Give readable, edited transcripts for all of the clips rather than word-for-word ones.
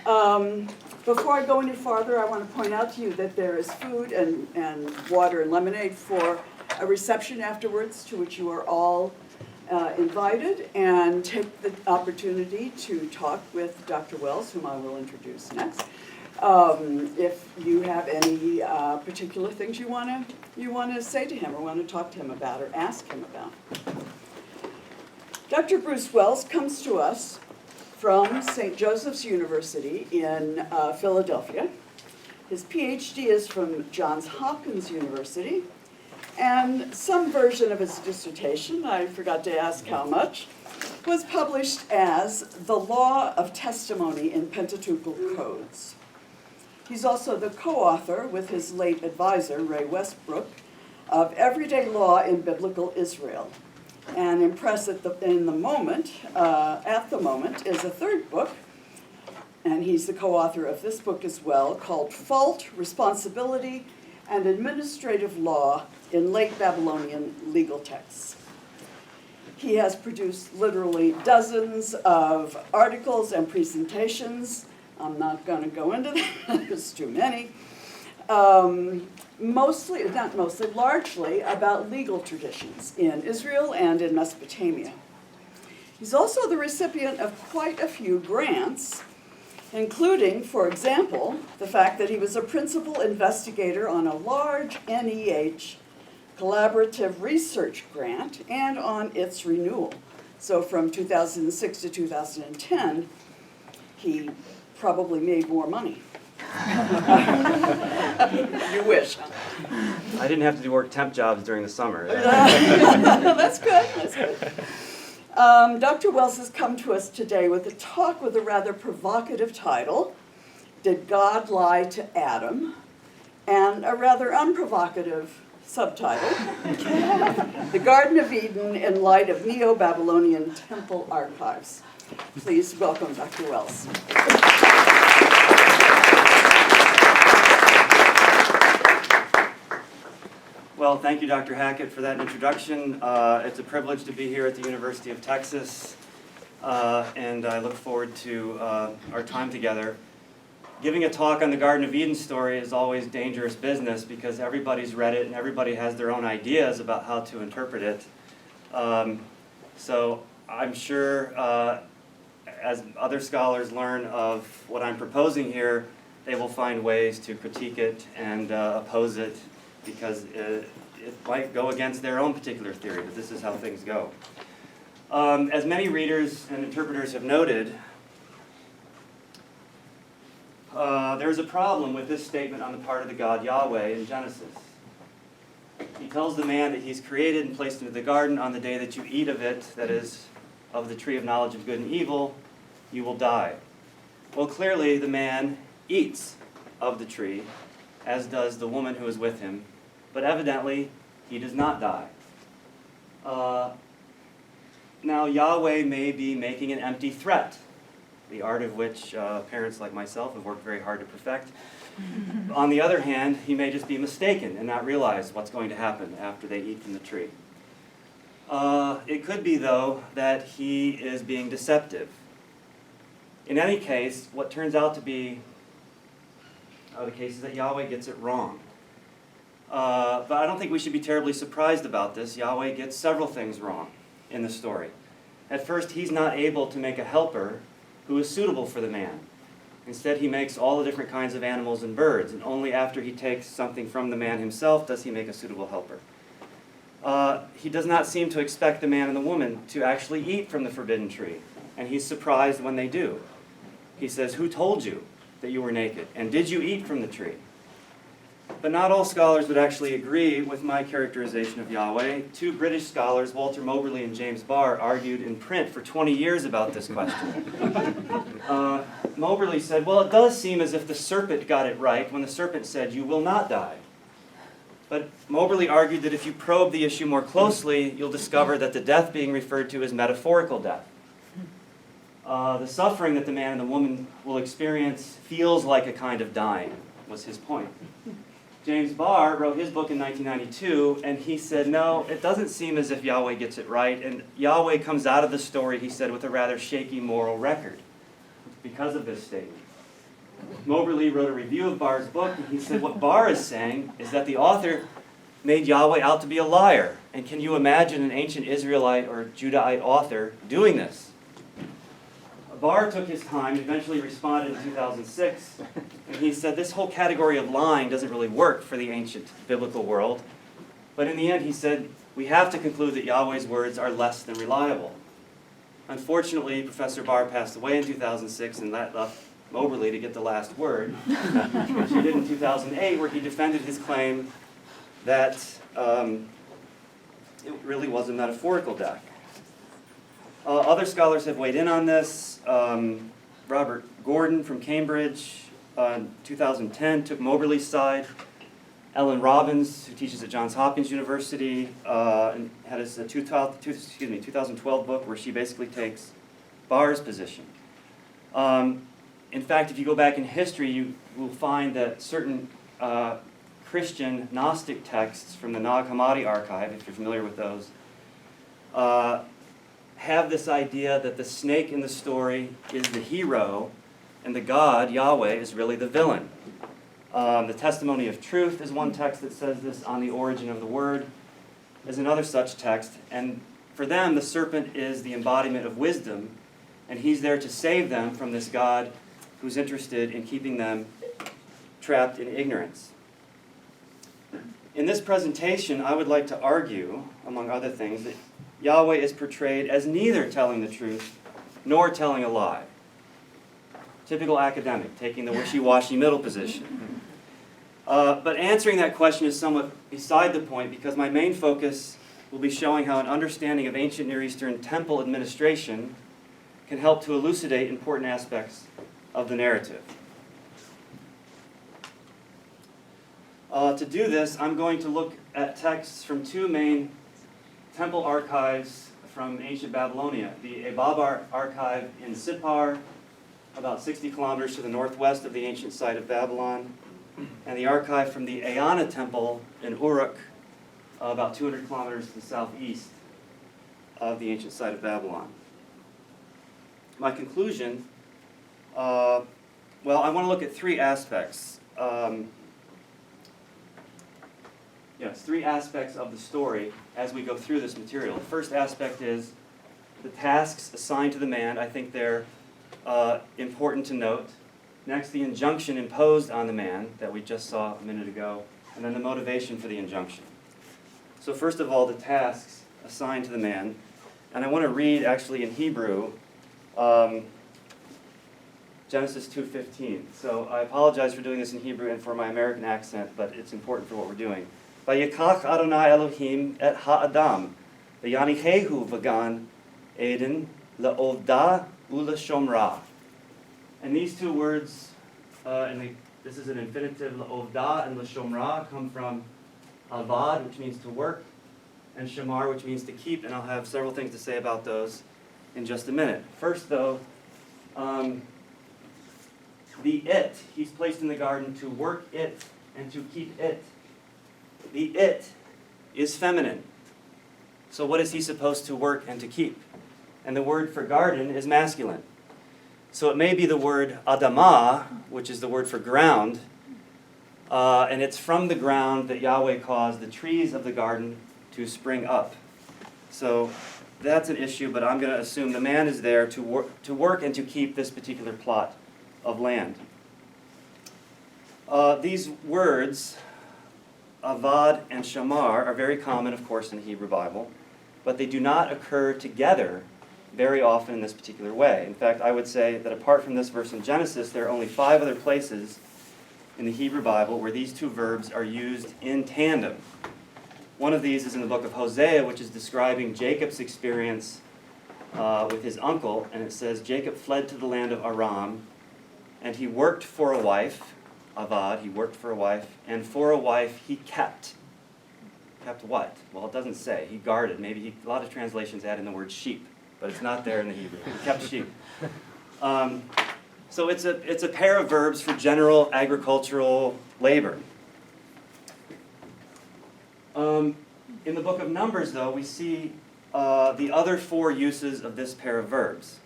Before I go any farther, I want to point out to you that there is food and water and lemonade for a reception afterwards, to which you are all invited, and take the opportunity to talk with Dr. Wells, whom I will introduce next. If you have any particular things you want to say to him or want to talk to him about or ask him about. Dr. Bruce Wells comes to us from St. Joseph's University in Philadelphia. His PhD is from Johns Hopkins University, and some version of his dissertation, I forgot to ask how much, was published as The Law of Testimony in Pentateuchal Codes. He's also the co-author with his late advisor, Ray Westbrook, of Everyday Law in Biblical Israel. And Impress at the moment is a third book, and he's the co-author of this book as well, called Fault, Responsibility, and Administrative Law in Late Babylonian Legal Texts. He has produced literally dozens of articles and presentations. I'm not going to go into that, there's too many. Largely about legal traditions in Israel and in Mesopotamia. He's also the recipient of quite a few grants, including, for example, the fact that he was a principal investigator on a large NEH collaborative research grant and on its renewal. So from 2006 to 2010, he probably made more money. You wish. I didn't have to do work temp jobs during the summer. That's good. That's good. Dr. Wells has come to us today with a talk with a rather provocative title, Did God Lie to Adam? And a rather unprovocative subtitle, The Garden of Eden in Light of Neo-Babylonian Temple Archives. Please welcome Dr. Wells. Well, thank you, Dr. Hackett, for that introduction. It's a privilege to be here at the University of Texas, and I look forward to our time together. Giving a talk on the Garden of Eden story is always dangerous business because everybody's read it and everybody has their own ideas about how to interpret it. So I'm sure as other scholars learn of what I'm proposing here, they will find ways to critique it and oppose it, because it might go against their own particular theory, but this is how things go. As many readers and interpreters have noted, there's a problem with this statement on the part of the God Yahweh in Genesis. He tells the man that he's created and placed into the garden, on the day that you eat of it, that is, of the tree of knowledge of good and evil, you will die. Well, clearly the man eats of the tree, as does the woman who is with him, but evidently he does not die. Now Yahweh may be making an empty threat, the art of which parents like myself have worked very hard to perfect. On the other hand, he may just be mistaken and not realize what's going to happen after they eat from the tree. It could be, though, that he is being deceptive. In any case, what turns out to be the case is that Yahweh gets it wrong. But I don't think we should be terribly surprised about this. Yahweh gets several things wrong in the story. At first, he's not able to make a helper who is suitable for the man. Instead, he makes all the different kinds of animals and birds, and only after he takes something from the man himself does he make a suitable helper. He does not seem to expect the man and the woman to actually eat from the forbidden tree, and he's surprised when they do. He says, "Who told you that you were naked? And did you eat from the tree?" But not all scholars would actually agree with my characterization of Yahweh. Two British scholars, Walter Moberly and James Barr, argued in print for 20 years about this question. Moberly said, well, it does seem as if the serpent got it right when the serpent said, "You will not die." But Moberly argued that if you probe the issue more closely, you'll discover that the death being referred to is metaphorical death. The suffering that the man and the woman will experience feels like a kind of dying, was his point. James Barr wrote his book in 1992, and he said, no, it doesn't seem as if Yahweh gets it right, and Yahweh comes out of the story, he said, with a rather shaky moral record because of this statement. Moberly wrote a review of Barr's book, and he said what Barr is saying is that the author made Yahweh out to be a liar. And can you imagine an ancient Israelite or Judahite author doing this? Barr took his time, eventually responded in 2006, and he said this whole category of lying doesn't really work for the ancient biblical world. But in the end, he said, we have to conclude that Yahweh's words are less than reliable. Unfortunately, Professor Barr passed away in 2006, and that left Moberly to get the last word, which he did in 2008, where he defended his claim that it really was a metaphorical death. Other scholars have weighed in on this. Robert Gordon from Cambridge in 2010 took Moberly's side. Ellen Robbins, who teaches at Johns Hopkins University, and had a 2012 book where she basically takes Barr's position. In fact, if you go back in history, you will find that certain Christian Gnostic texts from the Nag Hammadi archive, if you're familiar with those, have this idea that the snake in the story is the hero and the God, Yahweh, is really the villain. The Testimony of Truth is one text that says this. On the Origin of the Word is another such text. And for them, the serpent is the embodiment of wisdom, and he's there to save them from this God who's interested in keeping them trapped in ignorance. In this presentation, I would like to argue, among other things, that Yahweh is portrayed as neither telling the truth nor telling a lie. Typical academic, taking the wishy-washy middle position. But answering that question is somewhat beside the point, because my main focus will be showing how an understanding of ancient Near Eastern temple administration can help to elucidate important aspects of the narrative. To do this, I'm going to look at texts from two main temple archives from ancient Babylonia. The Ababa archive in Sippar, about 60 kilometers to the northwest of the ancient site of Babylon, and the archive from the Eanna temple in Uruk, about 200 kilometers to the southeast of the ancient site of Babylon. My conclusion, well, I want to look at three aspects. Three aspects of the story as we go through this material. The first aspect is the tasks assigned to the man. I think they're important to note. Next, the injunction imposed on the man that we just saw a minute ago, and then the motivation for the injunction. So first of all, the tasks assigned to the man. And I want to read actually in Hebrew, Genesis 2:15. So I apologize for doing this in Hebrew and for my American accent, but it's important for what we're doing. Vayikach Adonai Elohim et ha'adam, v'yanichehu v'gan Eden le'ovda u'leshomra. And these two words, this is an infinitive, le'ovda and leshomra, come from avad, which means to work, and shamar, which means to keep, and I'll have several things to say about those in just a minute. First, though, he's placed in the garden to work it and to keep it. The it is feminine. So what is he supposed to work and to keep? And the word for garden is masculine. So it may be the word adamah, which is the word for ground, and it's from the ground that Yahweh caused the trees of the garden to spring up. So that's an issue, but I'm going to assume the man is there to work and to keep this particular plot of land. These words, avad and shamar, are very common, of course, in the Hebrew Bible, but they do not occur together very often in this particular way. In fact, I would say that apart from this verse in Genesis, there are only 5 other places in the Hebrew Bible where these two verbs are used in tandem. One of these is in the book of Hosea, which is describing Jacob's experience with his uncle, and it says, Jacob fled to the land of Aram, and he worked for a wife, avad, he worked for a wife, and for a wife he kept. Kept what? Well, it doesn't say. He guarded. Maybe a lot of translations add in the word sheep, but it's not there in the Hebrew. He kept sheep. So it's a pair of verbs for general agricultural labor. In the book of Numbers, though, we see the other 4 uses of this pair of verbs.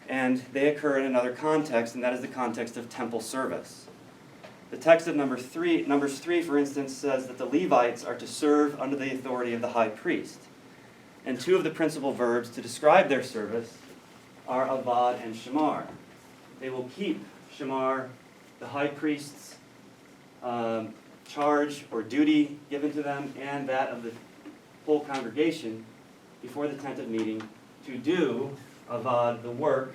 and they occur in another context, and that is the context of temple service. The text of Numbers 3, for instance, says that the Levites are to serve under the authority of the high priest. And two of the principal verbs to describe their service are avad and shamar. They will keep shamar, the high priest's charge or duty given to them, and that of the whole congregation before the tent of meeting to do avad, the work,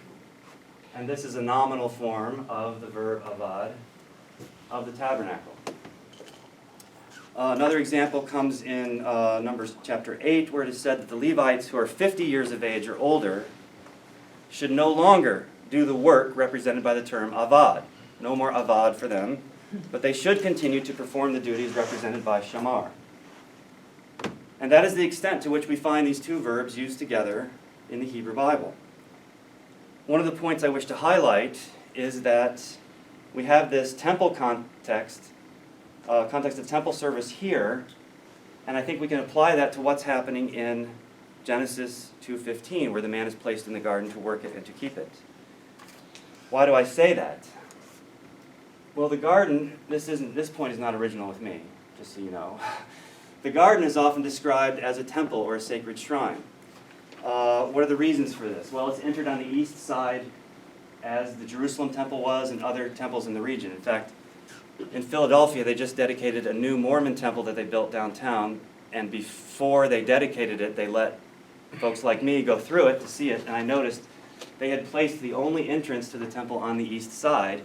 and this is a nominal form of the verb avad, of the tabernacle. Another example comes in Numbers chapter 8, where it is said that the Levites who are 50 years of age or older should no longer do the work represented by the term avad. No more avad for them, but they should continue to perform the duties represented by shamar. And that is the extent to which we find these two verbs used together in the Hebrew Bible. One of the points I wish to highlight is that we have this temple context of temple service here, and I think we can apply that to what's happening in Genesis 2:15, where the man is placed in the garden to work it and to keep it. Why do I say that? Well, the garden, this point is not original with me, just so you know. The garden is often described as a temple or a sacred shrine. What are the reasons for this? Well, it's entered on the east side as the Jerusalem temple was and other temples in the region. In fact, in Philadelphia, they just dedicated a new Mormon temple that they built downtown, and before they dedicated it, they let folks like me go through it to see it, and I noticed they had placed the only entrance to the temple on the east side,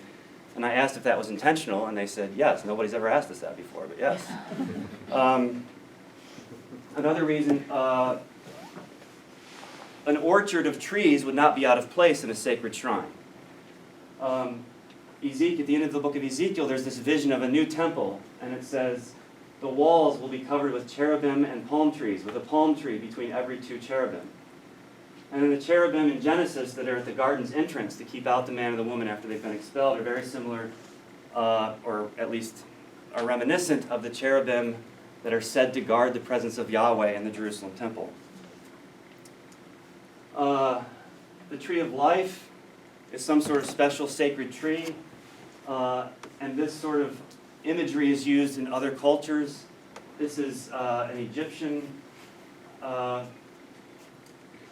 and I asked if that was intentional, and they said, yes. Nobody's ever asked us that before, but yes. Another reason, an orchard of trees would not be out of place in a sacred shrine. Ezekiel, at the end of the book of Ezekiel, there's this vision of a new temple, and it says, the walls will be covered with cherubim and palm trees, with a palm tree between every two cherubim. And then the cherubim in Genesis that are at the garden's entrance to keep out the man and the woman after they've been expelled are very similar, or at least are reminiscent of the cherubim that are said to guard the presence of Yahweh in the Jerusalem temple. The tree of life is some sort of special sacred tree, and this sort of imagery is used in other cultures. This is an Egyptian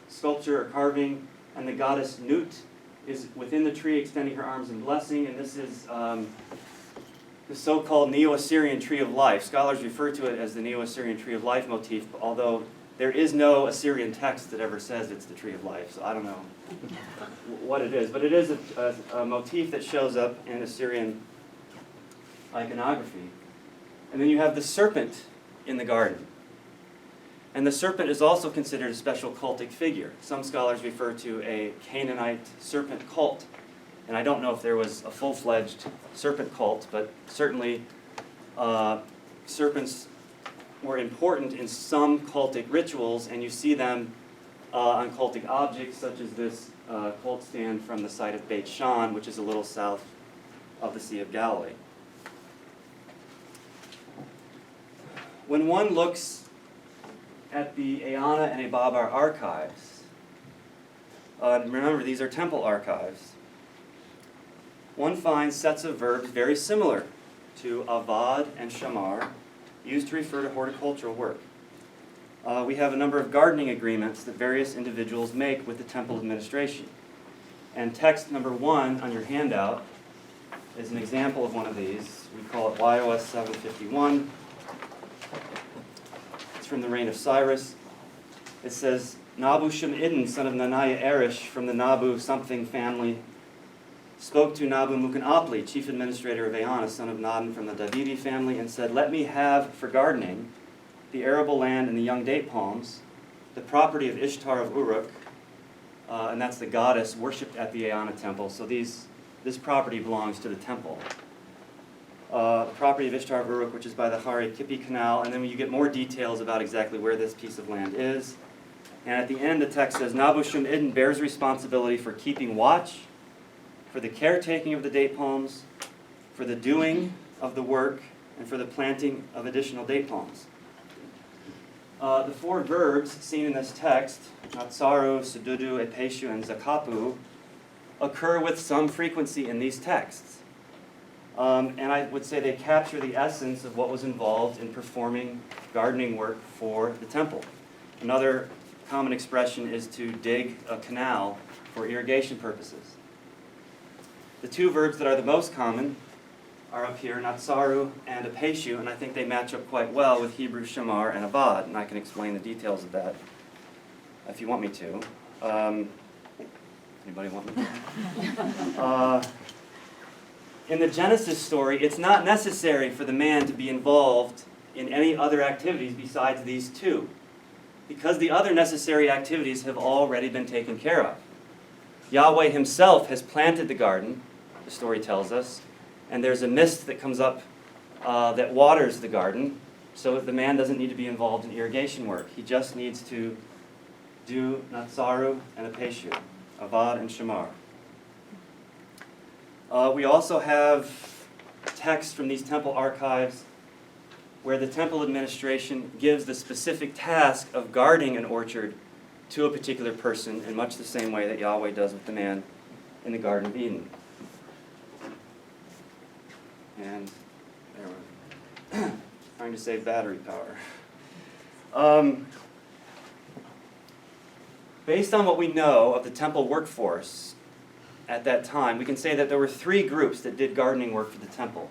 sculpture or carving, and the goddess Nut is within the tree extending her arms in blessing, and this is the so-called Neo-Assyrian tree of life. Scholars refer to it as the Neo-Assyrian tree of life motif, although there is no Assyrian text that ever says it's the tree of life, so I don't know what it is. But it is a motif that shows up in Assyrian iconography. And then you have the serpent in the garden. And the serpent is also considered a special cultic figure. Some scholars refer to a Canaanite serpent cult. And I don't know if there was a full-fledged serpent cult, but certainly serpents were important in some cultic rituals, and you see them on cultic objects, such as this cult stand from the site of Beit Shan, which is a little south of the Sea of Galilee. When one looks at the Eanna and Ababar archives, remember these are temple archives, one finds sets of verbs very similar to avad and shamar, used to refer to horticultural work. We have a number of gardening agreements that various individuals make with the temple administration. And text number 1 on your handout is an example of one of these. We call it YOS 751. It's from the reign of Cyrus. It says, Nabu Shem'idin, son of Nanaya Erish, from the Nabu something family, spoke to Nabu Mukanapli, chief administrator of Eanna, son of Nadan from the Davidi family, and said, let me have for gardening the arable land and the young date palms, the property of Ishtar of Uruk, and that's the goddess worshipped at the Eanna temple. So this property belongs to the temple. The property of Ishtar of Uruk, which is by the Hari Kippi Canal, and then you get more details about exactly where this piece of land is. And at the end, the text says, Nabu Shem'idin bears responsibility for keeping watch, for the caretaking of the date palms, for the doing of the work, and for the planting of additional date palms. The 4 verbs seen in this text, Natsaru, Sududu, Epeshu, and Zakapu, occur with some frequency in these texts. And I would say they capture the essence of what was involved in performing gardening work for the temple. Another common expression is to dig a canal for irrigation purposes. The two verbs that are the most common are up here, natsaru and apeshu, and I think they match up quite well with Hebrew shamar and avad, and I can explain the details of that if you want me to. Anybody want me to? In the Genesis story, it's not necessary for the man to be involved in any other activities besides these two, because the other necessary activities have already been taken care of. Yahweh himself has planted the garden, the story tells us, and there's a mist that comes up that waters the garden, so the man doesn't need to be involved in irrigation work. He just needs to do natsaru and apeshu, avad and shamar. We also have texts from these temple archives where the temple administration gives the specific task of guarding an orchard to a particular person in much the same way that Yahweh does with the man in the Garden of Eden. And there we're trying to save battery power. Based on what we know of the temple workforce at that time, we can say that there were three groups that did gardening work for the temple.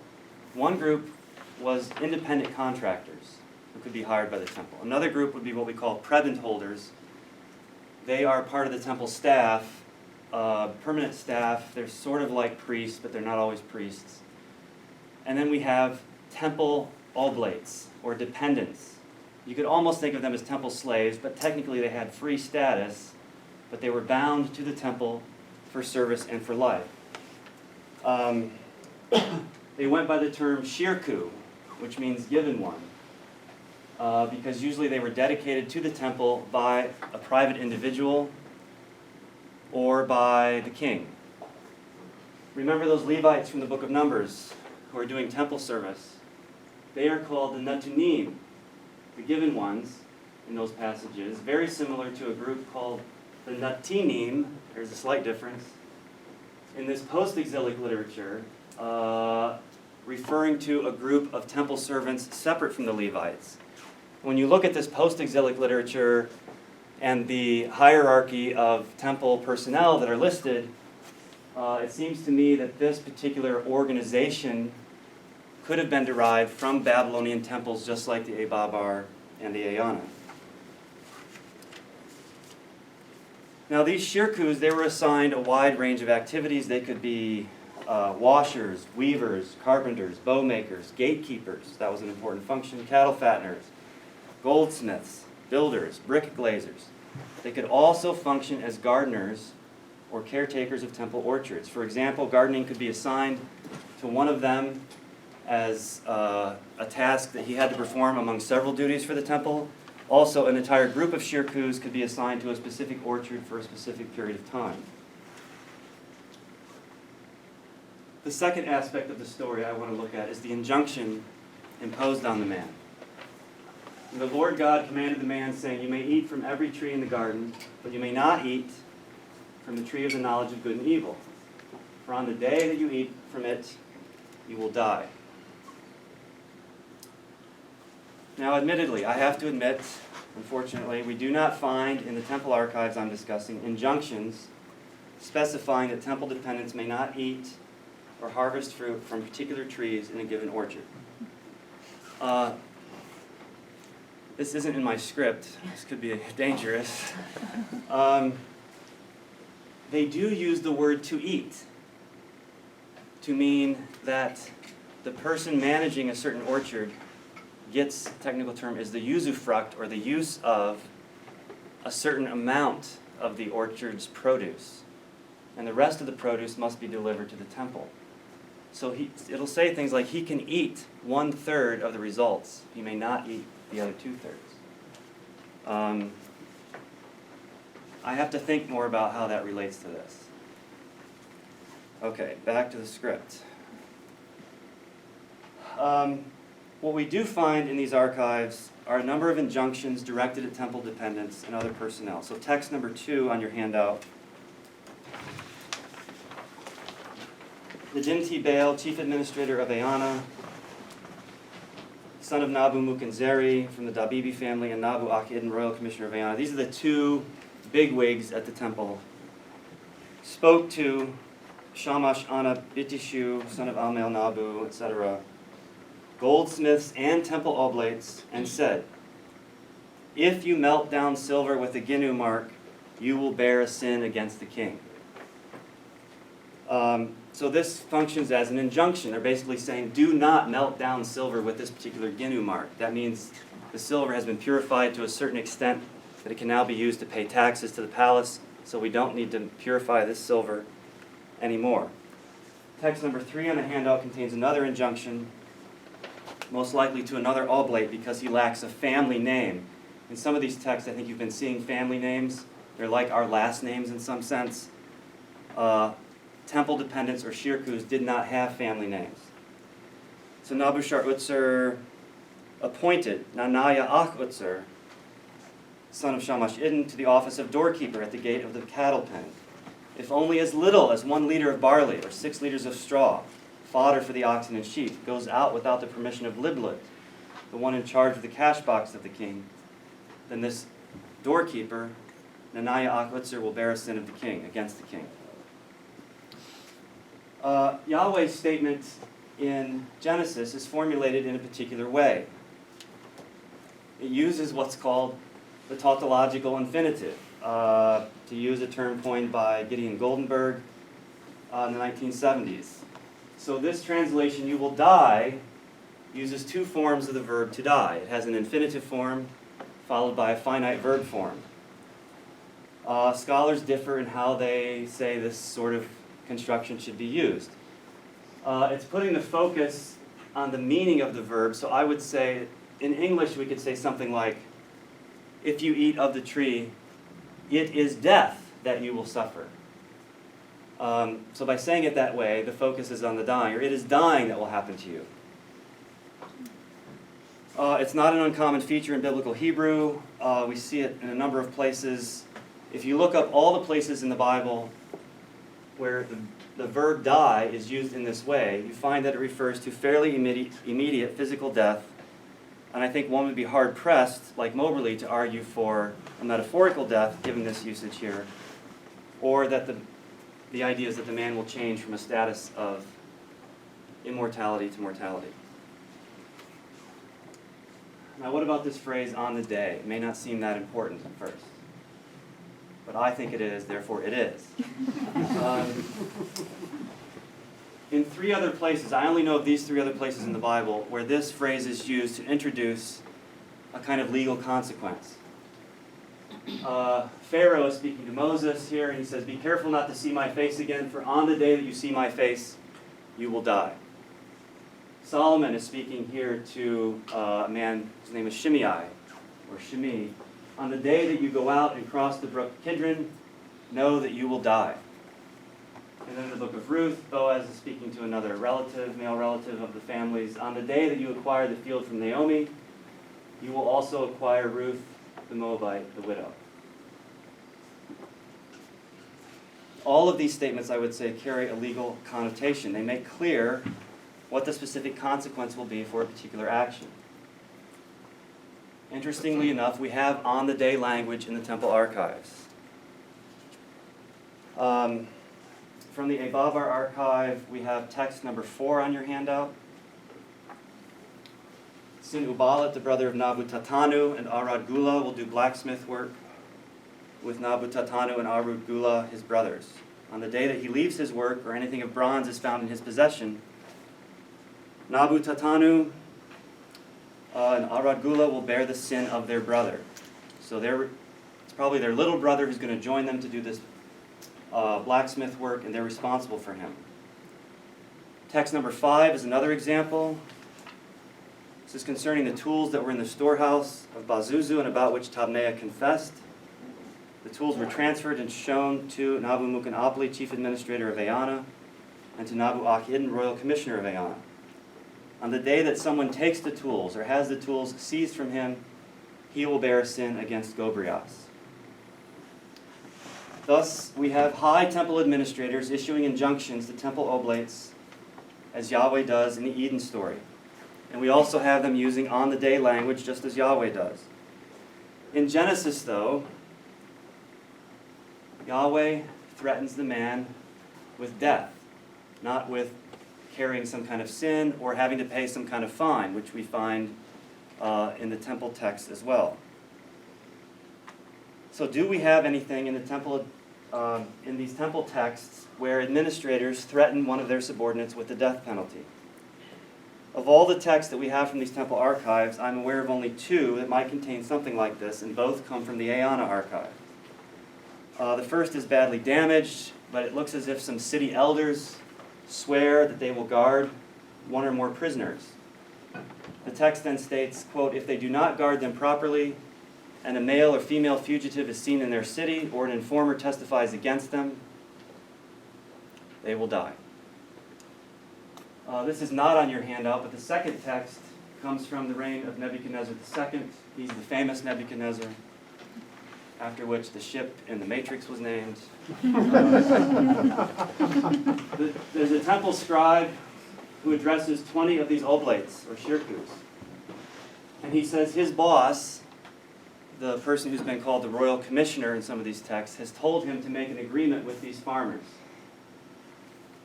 One group was independent contractors who could be hired by the temple. Another group would be what we call prebend holders. They are part of the temple staff, permanent staff. They're sort of like priests, but they're not always priests. And then we have temple oblates, or dependents. You could almost think of them as temple slaves, but technically they had free status, but they were bound to the temple for service and for life. They went by the term shirku, which means given one, because usually they were dedicated to the temple by a private individual or by the king. Remember those Levites from the book of Numbers who are doing temple service? They are called the Natunim, the given ones in those passages, very similar to a group called the Natinim. There's a slight difference. In this post-exilic literature, referring to a group of temple servants separate from the Levites. When you look at this post-exilic literature and the hierarchy of temple personnel that are listed, it seems to me that this particular organization could have been derived from Babylonian temples just like the Ababar and the Ayana. Now these shirkus, they were assigned a wide range of activities. They could be washers, weavers, carpenters, bow makers, gatekeepers, that was an important function, cattle fatteners, goldsmiths, builders, brick glazers. They could also function as gardeners or caretakers of temple orchards. For example, gardening could be assigned to one of them as a task that he had to perform among several duties for the temple. Also, an entire group of shirkus could be assigned to a specific orchard for a specific period of time. The second aspect of the story I want to look at is the injunction imposed on the man. And the Lord God commanded the man, saying, "You may eat from every tree in the garden, but you may not eat from the tree of the knowledge of good and evil. For on the day that you eat from it, you will die." Now, admittedly, I have to admit, unfortunately, we do not find in the temple archives I'm discussing injunctions specifying that temple dependents may not eat or harvest fruit from particular trees in a given orchard. This isn't in my script. This could be dangerous. They do use the word "to eat" to mean that the person managing a certain orchard gets, technical term is the usufruct, or the use of a certain amount of the orchard's produce. And the rest of the produce must be delivered to the temple. So it'll say things like he can eat 1/3 of the results. He may not eat the other 2/3. I have to think more about how that relates to this. Okay, back to the script. What we do find in these archives are a number of injunctions directed at temple dependents and other personnel. So text number 2 on your handout the Dimti Baal, chief administrator of Eanna, son of Nabu Mukunzeri from the Dabibi family, and Nabu Ak-Iddin, royal commissioner of Eanna. These are the two bigwigs at the temple. Spoke to Shamash Ana Bitishu, son of Almel Nabu, etc., goldsmiths and temple oblates, and said, "If you melt down silver with the Ginu mark, you will bear a sin against the king." So this functions as an injunction. They're basically saying, do not melt down silver with this particular Ginu mark. That means the silver has been purified to a certain extent that it can now be used to pay taxes to the palace, so we don't need to purify this silver anymore. Text number 3 on the handout contains another injunction, most likely to another oblate because he lacks a family name. In some of these texts, I think you've been seeing family names. They're like our last names in some sense. Temple dependents or shirkus did not have family names. So Nabushar Utser appointed Nanaya Ak-Utser, son of Shamash Iddin, to the office of doorkeeper at the gate of the cattle pen. If only as little as 1 liter of barley or 6 liters of straw, fodder for the oxen and sheep, goes out without the permission of Liblut, the one in charge of the cash box of the king, then this doorkeeper, Nanaya Ak-Utser, will bear a sin of the king, against the king. Yahweh's statement in Genesis is formulated in a particular way. It uses what's called the tautological infinitive, to use a term coined by Gideon Goldenberg in the 1970s. So this translation, "you will die," uses 2 forms of the verb to die. It has an infinitive form followed by a finite verb form. Scholars differ in how they say this sort of construction should be used. It's putting the focus on the meaning of the verb, so I would say, in English we could say something like, "If you eat of the tree, it is death that you will suffer." So by saying it that way, the focus is on the dying, or it is dying that will happen to you. It's not an uncommon feature in biblical Hebrew. We see it in a number of places. If you look up all the places in the Bible where the verb die is used in this way, you find that it refers to fairly immediate physical death. And I think one would be hard-pressed, like Moberly, to argue for a metaphorical death, given this usage here, or that the idea is that the man will change from a status of immortality to mortality. Now, what about this phrase, "on the day"? It may not seem that important at first, but I think it is, therefore it is. In 3 other places, I only know of these 3 other places in the Bible, where this phrase is used to introduce a kind of legal consequence. Pharaoh is speaking to Moses here, and he says, "Be careful not to see my face again, for on the day that you see my face, you will die." Solomon is speaking here to a man whose name is Shimei, or Shimi. "On the day that you go out and cross the brook Kidron, know that you will die." And then in the book of Ruth, Boaz is speaking to another relative, male relative of the families. "On the day that you acquire the field from Naomi, you will also acquire Ruth the Moabite, the widow." All of these statements, I would say, carry a legal connotation. They make clear what the specific consequence will be for a particular action. Interestingly enough, we have on-the-day language in the temple archives. From the Abavar archive, we have text number 4 on your handout. Sin Ubalat, the brother of Nabu Tatanu, and Arad Gula will do blacksmith work with Nabu Tatanu and Arad Gula, his brothers. On the day that he leaves his work, or anything of bronze is found in his possession, Nabu Tatanu and Arad Gula will bear the sin of their brother. So it's probably their little brother who's going to join them to do this blacksmith work, and they're responsible for him. Text number 5 is another example. This is concerning the tools that were in the storehouse of Bazuzu and about which Tabnea confessed. The tools were transferred and shown to Nabu Mukunapli, chief administrator of Eanna, and to Nabu Ak-Iddin, royal commissioner of Eanna. On the day that someone takes the tools or has the tools seized from him, he will bear a sin against Gobrias. Thus, we have high temple administrators issuing injunctions to temple oblates as Yahweh does in the Eden story. And we also have them using on-the-day language just as Yahweh does. In Genesis, though, Yahweh threatens the man with death, not with carrying some kind of sin or having to pay some kind of fine, which we find in the temple text as well. So do we have anything in the temple, in these temple texts where administrators threaten one of their subordinates with the death penalty? Of all the texts that we have from these temple archives, I'm aware of only two that might contain something like this, and both come from the Ayanna archive. The first is badly damaged, but it looks as if some city elders swear that they will guard one or more prisoners. The text then states, quote, "If they do not guard them properly, and a male or female fugitive is seen in their city, or an informer testifies against them, they will die." This is not on your handout, but the second text comes from the reign of Nebuchadnezzar II. He's the famous Nebuchadnezzar, after which the ship in the Matrix was named. There's a temple scribe who addresses 20 of these oblates, or shirkus. And he says his boss, the person who's been called the royal commissioner in some of these texts, has told him to make an agreement with these farmers.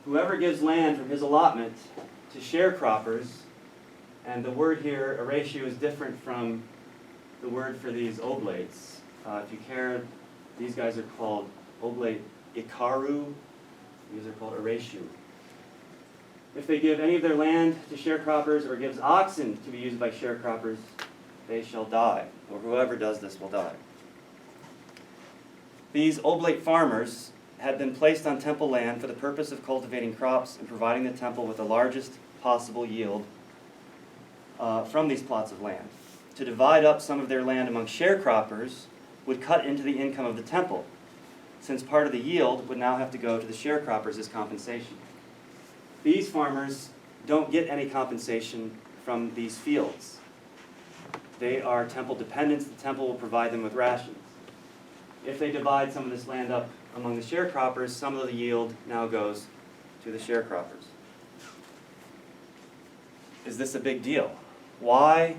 Whoever gives land from his allotment to sharecroppers, and the word here, Areshu, is different from the word for these oblates. If you care, these guys are called oblate Ikaru. These are called Areshu. If they give any of their land to sharecroppers or gives oxen to be used by sharecroppers, they shall die, or whoever does this will die. These oblate farmers had been placed on temple land for the purpose of cultivating crops and providing the temple with the largest possible yield from these plots of land. To divide up some of their land among sharecroppers would cut into the income of the temple, since part of the yield would now have to go to the sharecroppers as compensation. These farmers don't get any compensation from these fields. They are temple dependents. The temple will provide them with rations. If they divide some of this land up among the sharecroppers, some of the yield now goes to the sharecroppers. Is this a big deal? Why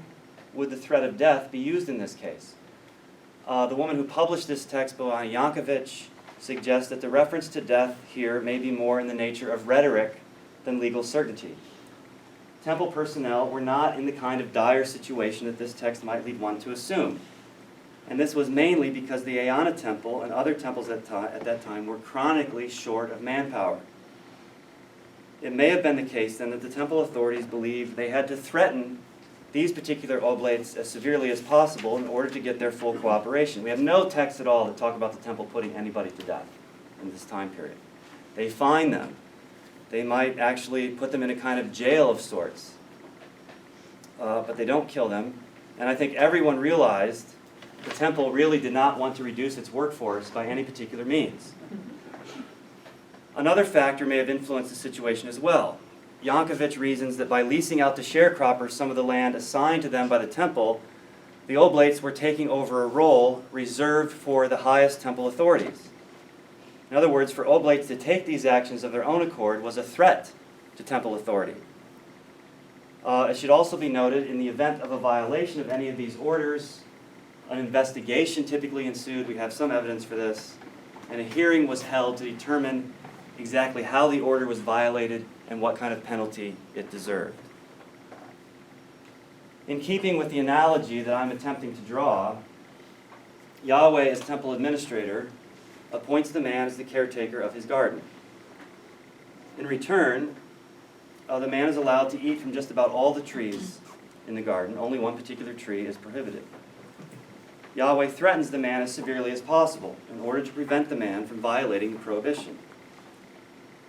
would the threat of death be used in this case? The woman who published this text, Bojana Yankovic, suggests that the reference to death here may be more in the nature of rhetoric than legal certainty. Temple personnel were not in the kind of dire situation that this text might lead one to assume. And this was mainly because the Ayanna temple and other temples at that time were chronically short of manpower. It may have been the case then that the temple authorities believed they had to threaten these particular oblates as severely as possible in order to get their full cooperation. We have no texts at all that talk about the temple putting anybody to death in this time period. They fine them. They might actually put them in a kind of jail of sorts. But they don't kill them. And I think everyone realized the temple really did not want to reduce its workforce by any particular means. Another factor may have influenced the situation as well. Yankovic reasons that by leasing out to sharecroppers some of the land assigned to them by the temple, the oblates were taking over a role reserved for the highest temple authorities. In other words, for oblates to take these actions of their own accord was a threat to temple authority. It should also be noted, in the event of a violation of any of these orders, an investigation typically ensued. We have some evidence for this. And a hearing was held to determine exactly how the order was violated and what kind of penalty it deserved. In keeping with the analogy that I'm attempting to draw, Yahweh, as temple administrator, appoints the man as the caretaker of his garden. In return, the man is allowed to eat from just about all the trees in the garden. Only one particular tree is prohibited. Yahweh threatens the man as severely as possible in order to prevent the man from violating the prohibition.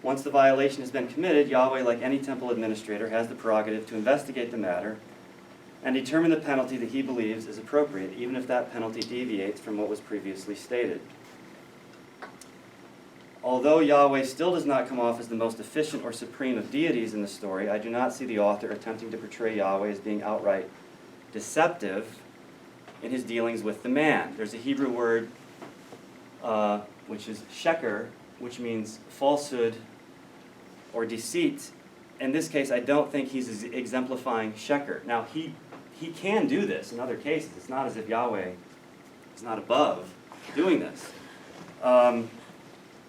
Once the violation has been committed, Yahweh, like any temple administrator, has the prerogative to investigate the matter and determine the penalty that he believes is appropriate, even if that penalty deviates from what was previously stated. Although Yahweh still does not come off as the most efficient or supreme of deities in the story, I do not see the author attempting to portray Yahweh as being outright deceptive in his dealings with the man. There's a Hebrew word which is sheker, which means falsehood or deceit, in this case, I don't think he's exemplifying Sheker. Now, he can do this in other cases. It's not as if Yahweh is not above doing this.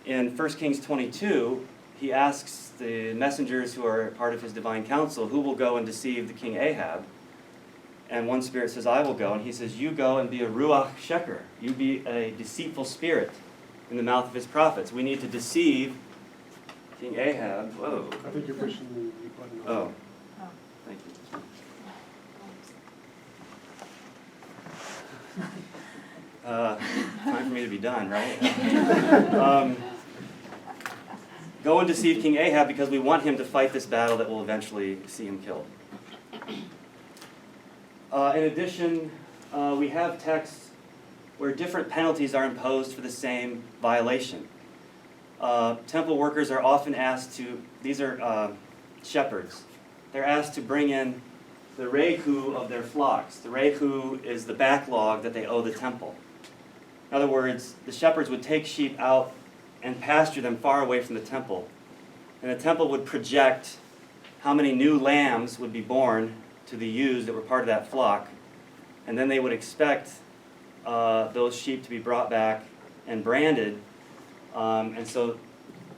In 1 Kings 22, he asks the messengers who are part of his divine council, who will go and deceive the king Ahab? And one spirit says, I will go. And he says, you go and be a Ruach Sheker. You be a deceitful spirit in the mouth of his prophets. We need to deceive King Ahab. Whoa. I think you're pushing the button. Oh, thank you. Time for me to be done, right? Go and deceive King Ahab because we want him to fight this battle that will eventually see him killed. In addition, we have texts where different penalties are imposed for the same violation. Temple workers are often asked to, these are shepherds, they're asked to bring in the rehu of their flocks. The rehu is the backlog that they owe the temple. In other words, the shepherds would take sheep out and pasture them far away from the temple. And the temple would project how many new lambs would be born to the ewes that were part of that flock. And then they would expect those sheep to be brought back and branded. And so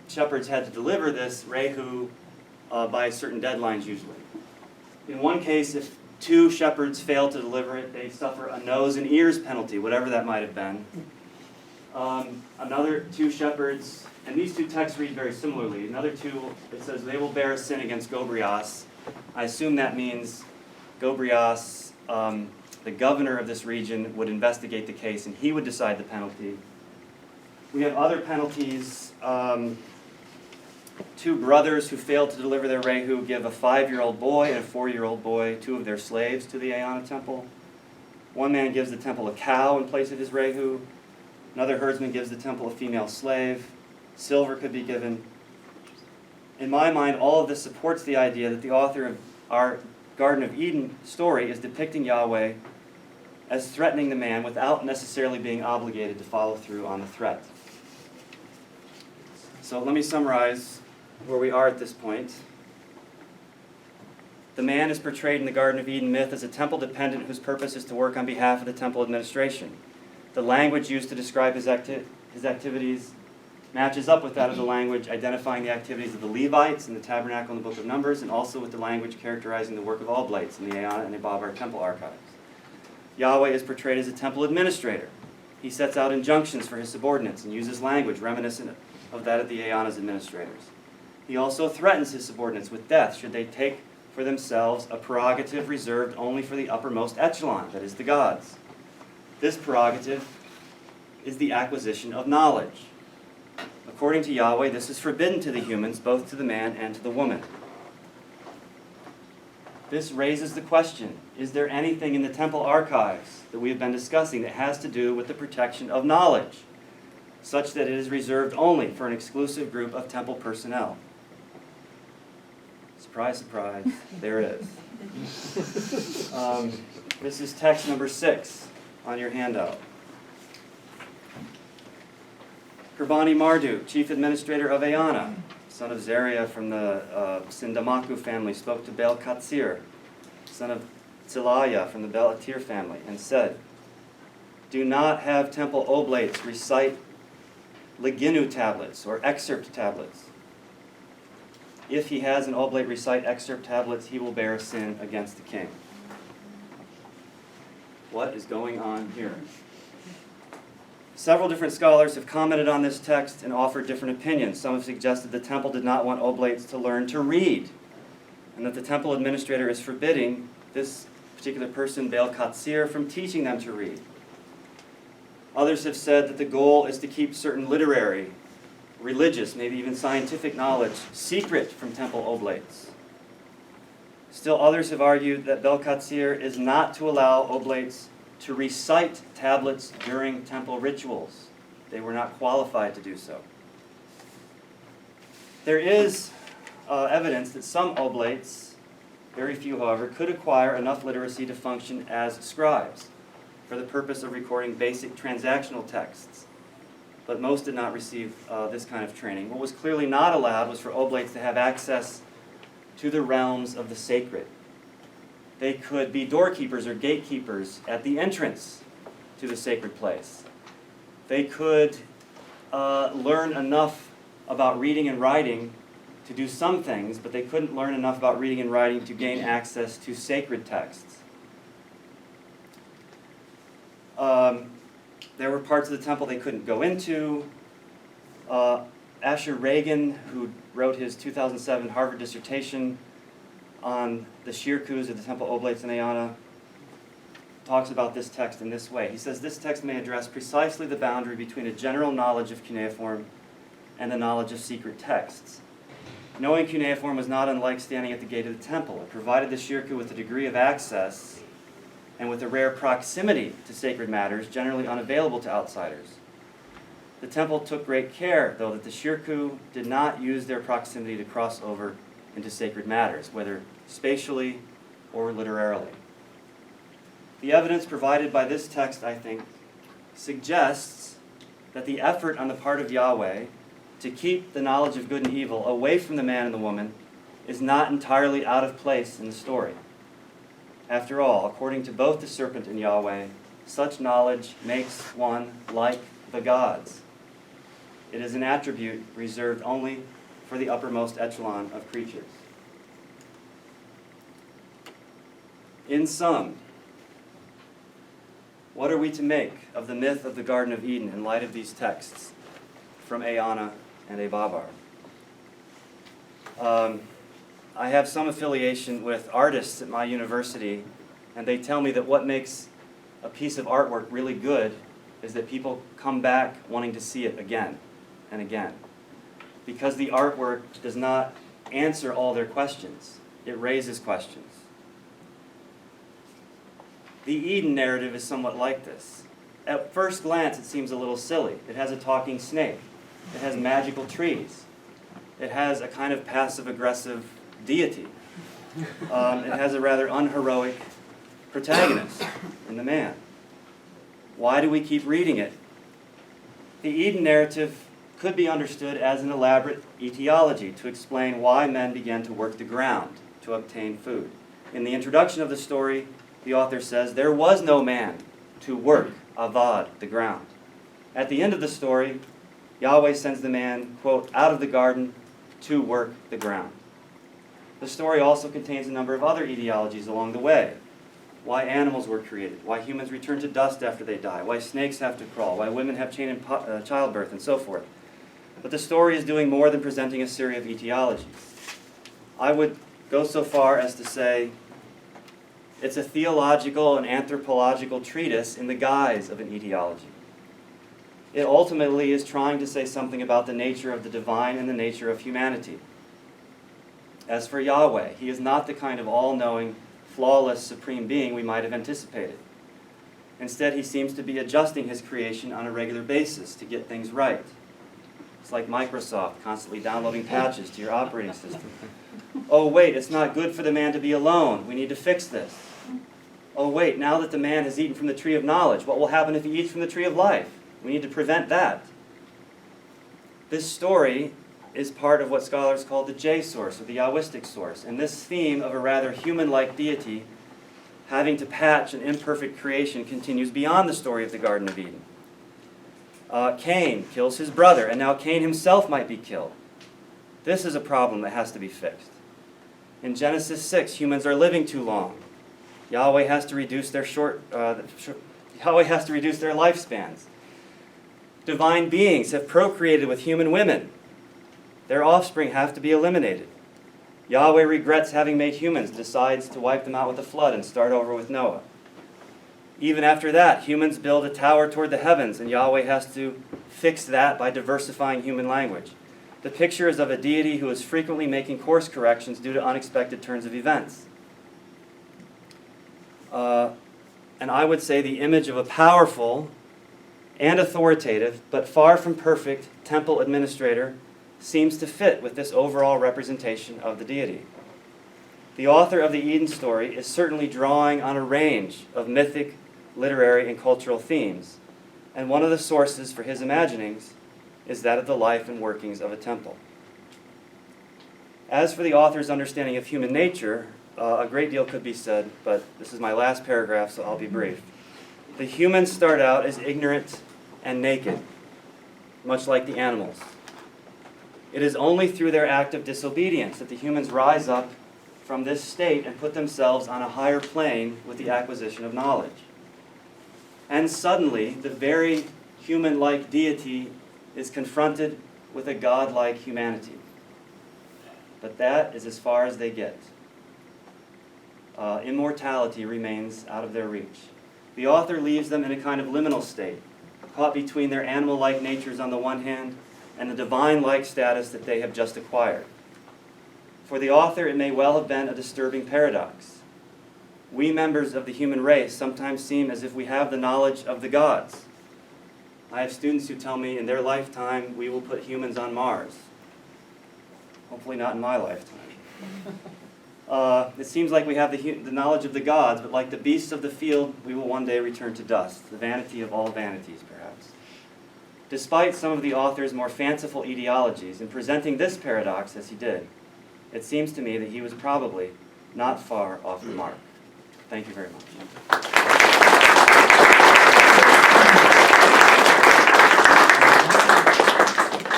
shepherds had to deliver this rehu by certain deadlines usually. In one case, if 2 shepherds failed to deliver it, they suffer a nose and ears penalty, whatever that might have been. Another 2 shepherds, and these 2 texts read very similarly. Another 2, it says, they will bear a sin against Gobrias. I assume that means Gobrias, the governor of this region, would investigate the case, and he would decide the penalty. We have other penalties. 2 brothers who failed to deliver their rehu give a 5-year-old boy and a 4-year-old boy, 2 of their slaves, to the Eanna temple. One man gives the temple a cow in place of his rehu. Another herdsman gives the temple a female slave. Silver could be given. In my mind, all of this supports the idea that the author of our Garden of Eden story is depicting Yahweh as threatening the man without necessarily being obligated to follow through on the threat. So let me summarize where we are at this point. The man is portrayed in the Garden of Eden myth as a temple dependent whose purpose is to work on behalf of the temple administration. The language used to describe his activities matches up with that of the language identifying the activities of the Levites in the tabernacle in the book of Numbers, and also with the language characterizing the work of oblates in the Eanna and Abavar temple archives. Yahweh is portrayed as a temple administrator. He sets out injunctions for his subordinates and uses language reminiscent of that of the Eanna's administrators. He also threatens his subordinates with death should they take for themselves a prerogative reserved only for the uppermost echelon, that is, the gods. This prerogative is the acquisition of knowledge. According to Yahweh, this is forbidden to the humans, both to the man and to the woman. This raises the question, is there anything in the temple archives that we have been discussing that has to do with the protection of knowledge, such that it is reserved only for an exclusive group of temple personnel? Surprise, surprise, there is. This is text number 6 on your handout. Kurbani Marduk, chief administrator of Eanna, son of Zariah from the Sindamaku family, spoke to Bel Katsir, son of Tzilaya from the Bel Atir family, and said, do not have temple oblates recite Liginu tablets or excerpt tablets. If he has an oblate recite excerpt tablets, he will bear a sin against the king. What is going on here? Several different scholars have commented on this text and offered different opinions. Some have suggested the temple did not want oblates to learn to read, and that the temple administrator is forbidding this particular person, Bel Katsir, from teaching them to read. Others have said that the goal is to keep certain literary, religious, maybe even scientific knowledge secret from temple oblates. Still others have argued that Bel Katsir is not to allow oblates to recite tablets during temple rituals. They were not qualified to do so. There is evidence that some oblates, very few however, could acquire enough literacy to function as scribes for the purpose of recording basic transactional texts. But most did not receive this kind of training. What was clearly not allowed was for oblates to have access to the realms of the sacred. They could be doorkeepers or gatekeepers at the entrance to the sacred place. They could learn enough about reading and writing to do some things, but they couldn't learn enough about reading and writing to gain access to sacred texts. There were parts of the temple they couldn't go into. Asher Reagan, who wrote his 2007 Harvard dissertation on the Shirkus of the Temple Oblates in Eanna, talks about this text in this way. He says, this text may address precisely the boundary between a general knowledge of cuneiform and the knowledge of secret texts. Knowing cuneiform was not unlike standing at the gate of the temple. It provided the Shirku with a degree of access and with a rare proximity to sacred matters generally unavailable to outsiders. The temple took great care, though, that the Shirku did not use their proximity to cross over into sacred matters, whether spatially or literarily. The evidence provided by this text, I think, suggests that the effort on the part of Yahweh to keep the knowledge of good and evil away from the man and the woman is not entirely out of place in the story. After all, according to both the serpent and Yahweh, such knowledge makes one like the gods. It is an attribute reserved only for the uppermost echelon of creatures. In sum, what are we to make of the myth of the Garden of Eden in light of these texts from Eanna and Ababar? I have some affiliation with artists at my university, and they tell me that what makes a piece of artwork really good is that people come back wanting to see it again and again. Because the artwork does not answer all their questions, it raises questions. The Eden narrative is somewhat like this. At first glance, it seems a little silly. It has a talking snake. It has magical trees. It has a kind of passive-aggressive deity. It has a rather unheroic protagonist in the man. Why do we keep reading it? The Eden narrative could be understood as an elaborate etiology to explain why men began to work the ground to obtain food. In the introduction of the story, the author says, there was no man to work, avad, the ground. At the end of the story, Yahweh sends the man, quote, out of the garden to work the ground. The story also contains a number of other etiologies along the way. Why animals were created, why humans return to dust after they die, why snakes have to crawl, why women have chain in childbirth, and so forth. But the story is doing more than presenting a series of etiologies. I would go so far as to say it's a theological and anthropological treatise in the guise of an etiology. It ultimately is trying to say something about the nature of the divine and the nature of humanity. As for Yahweh, he is not the kind of all-knowing, flawless, supreme being we might have anticipated. Instead, he seems to be adjusting his creation on a regular basis to get things right. It's like Microsoft constantly downloading patches to your operating system. Oh wait, it's not good for the man to be alone. We need to fix this. Oh wait, now that the man has eaten from the tree of knowledge, what will happen if he eats from the tree of life? We need to prevent that. This story is part of what scholars call the J-source, or the Yahwistic source, and this theme of a rather human-like deity having to patch an imperfect creation continues beyond the story of the Garden of Eden. Cain kills his brother, and now Cain himself might be killed. This is a problem that has to be fixed. In Genesis 6, humans are living too long. Yahweh has to reduce their lifespans. Divine beings have procreated with human women. Their offspring have to be eliminated. Yahweh regrets having made humans, decides to wipe them out with a flood and start over with Noah. Even after that, humans build a tower toward the heavens, and Yahweh has to fix that by diversifying human language. The picture is of a deity who is frequently making course corrections due to unexpected turns of events. And I would say the image of a powerful and authoritative, but far from perfect, temple administrator seems to fit with this overall representation of the deity. The author of the Eden story is certainly drawing on a range of mythic, literary, and cultural themes, and one of the sources for his imaginings is that of the life and workings of a temple. As for the author's understanding of human nature, a great deal could be said, but this is my last paragraph, so I'll be brief. The humans start out as ignorant and naked, much like the animals. It is only through their act of disobedience that the humans rise up from this state and put themselves on a higher plane with the acquisition of knowledge. And suddenly, the very human-like deity is confronted with a godlike humanity. But that is as far as they get. Immortality remains out of their reach. The author leaves them in a kind of liminal state, caught between their animal-like natures on the one hand and the divine-like status that they have just acquired. For the author, it may well have been a disturbing paradox. We members of the human race sometimes seem as if we have the knowledge of the gods. I have students who tell me in their lifetime we will put humans on Mars. Hopefully not in my lifetime. It seems like we have the knowledge of the gods, but like the beasts of the field, we will one day return to dust, the vanity of all vanities, perhaps. Despite some of the author's more fanciful etiologies, in presenting this paradox as he did, it seems to me that he was probably not far off the mark. Thank you very much.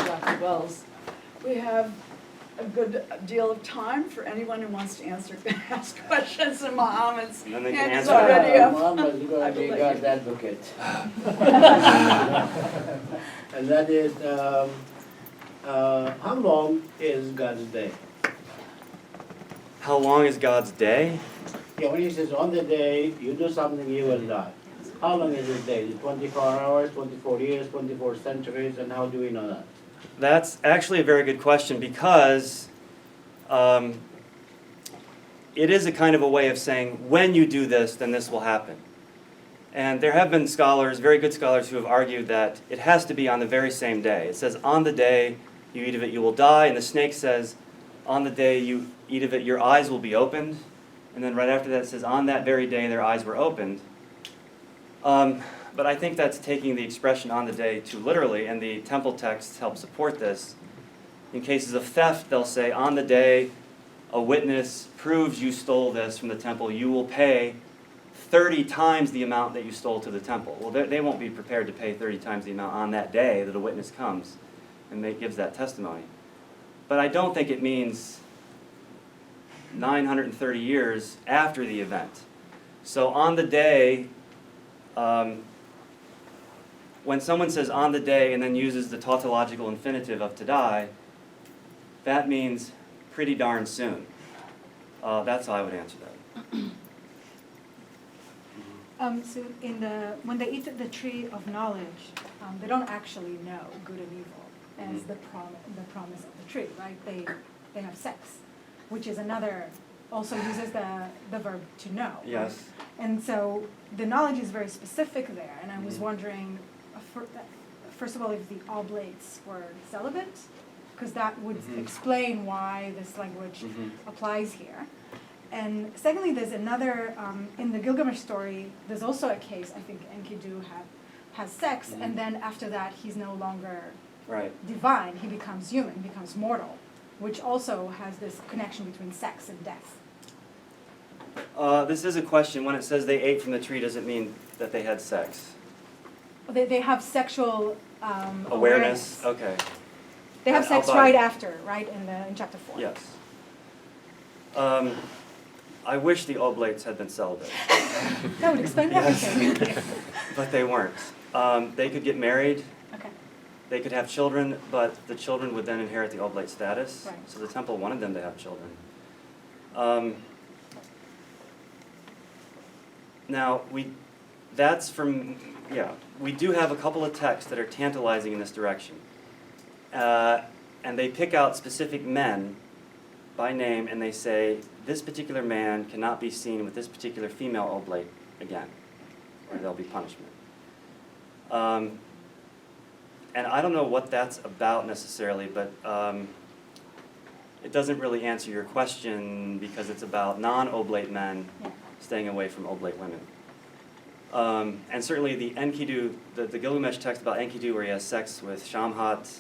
Dr. Wells, we have a good deal of time for anyone who wants to ask questions, and Mohammed's And then they can hand is answer. already up. Muhammad is I going to be believe God's you. advocate. And that is, how long is God's day? How long is God's day? Yeah, when he says on the day you do something, you will die. How long is his day? Is it 24 hours, 24 years, 24 centuries, and how do we know that? That's actually a very good question because it is a kind of a way of saying, when you do this, then this will happen. And there have been scholars, very good scholars, who have argued that it has to be on the very same day. It says, on the day you eat of it, you will die. And the snake says, on the day you eat of it, your eyes will be opened. And then right after that it says, on that very day their eyes were opened. But I think that's taking the expression on the day too literally, and the temple texts help support this. In cases of theft, they'll say, on the day a witness proves you stole this from the temple, you will pay 30 times the amount that you stole to the temple. Well, they won't be prepared to pay 30 times the amount on that day that a witness comes and gives that testimony. But I don't think it means 930 years after the event. So on the day, when someone says on the day and then uses the tautological infinitive of to die, that means pretty darn soon. That's how I would answer that. So when they eat the tree of knowledge, they don't actually know good and evil as the promise of the tree, right? They have sex, which is another, also uses the verb to know. Yes. Right? And so the knowledge is very specific there, and I was wondering, first of all, if the Oblates were celibate, because that would explain why this language applies here. And secondly, there's another, in the Gilgamesh story, there's also a case, I think Enkidu has sex, and then after that he's no longer divine, he becomes human, becomes mortal, which also has this connection between sex and death. This is a question. When it says they ate from the tree, does it mean that they had sex? They have sexual Awareness? Okay. They have sex I'll buy right it. after, right, in chapter 4. Yes. I wish the Oblates had been celibate, That would explain everything. but they weren't. They could get married, Okay. they could have children, but the children would then inherit the Oblate status. Right. So the temple wanted them to have children. Now, we do have a couple of texts that are tantalizing in this direction. And they pick out specific men by name, and they say, this particular man cannot be seen with this particular female oblate again, or there'll be punishment. And I don't know what that's about necessarily, but it doesn't really answer your question because it's about non-oblate men staying away from oblate women. And certainly the Enkidu, the Gilgamesh text about Enkidu where he has sex with Shamhat,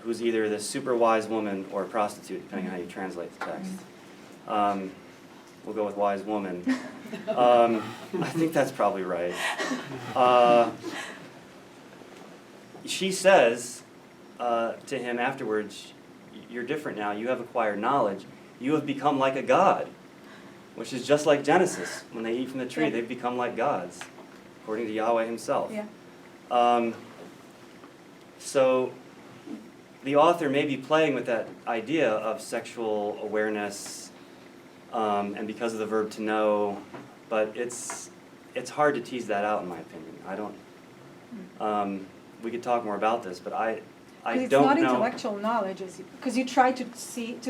who's either this super wise woman or a prostitute, depending on how you translate the text. We'll go with wise woman. I think that's probably right. She says to him afterwards, "You're different now. You have acquired knowledge. You have become like a god," which is just like Genesis. When they eat from the tree, Yeah. they've become like gods, according to Yahweh himself. Yeah. So the author may be playing with that idea of sexual awareness, and because of the verb to know, but it's hard to tease that out, in my opinion. I don't. We could talk more about this, but I Because it's don't not know. intellectual knowledge, because you try to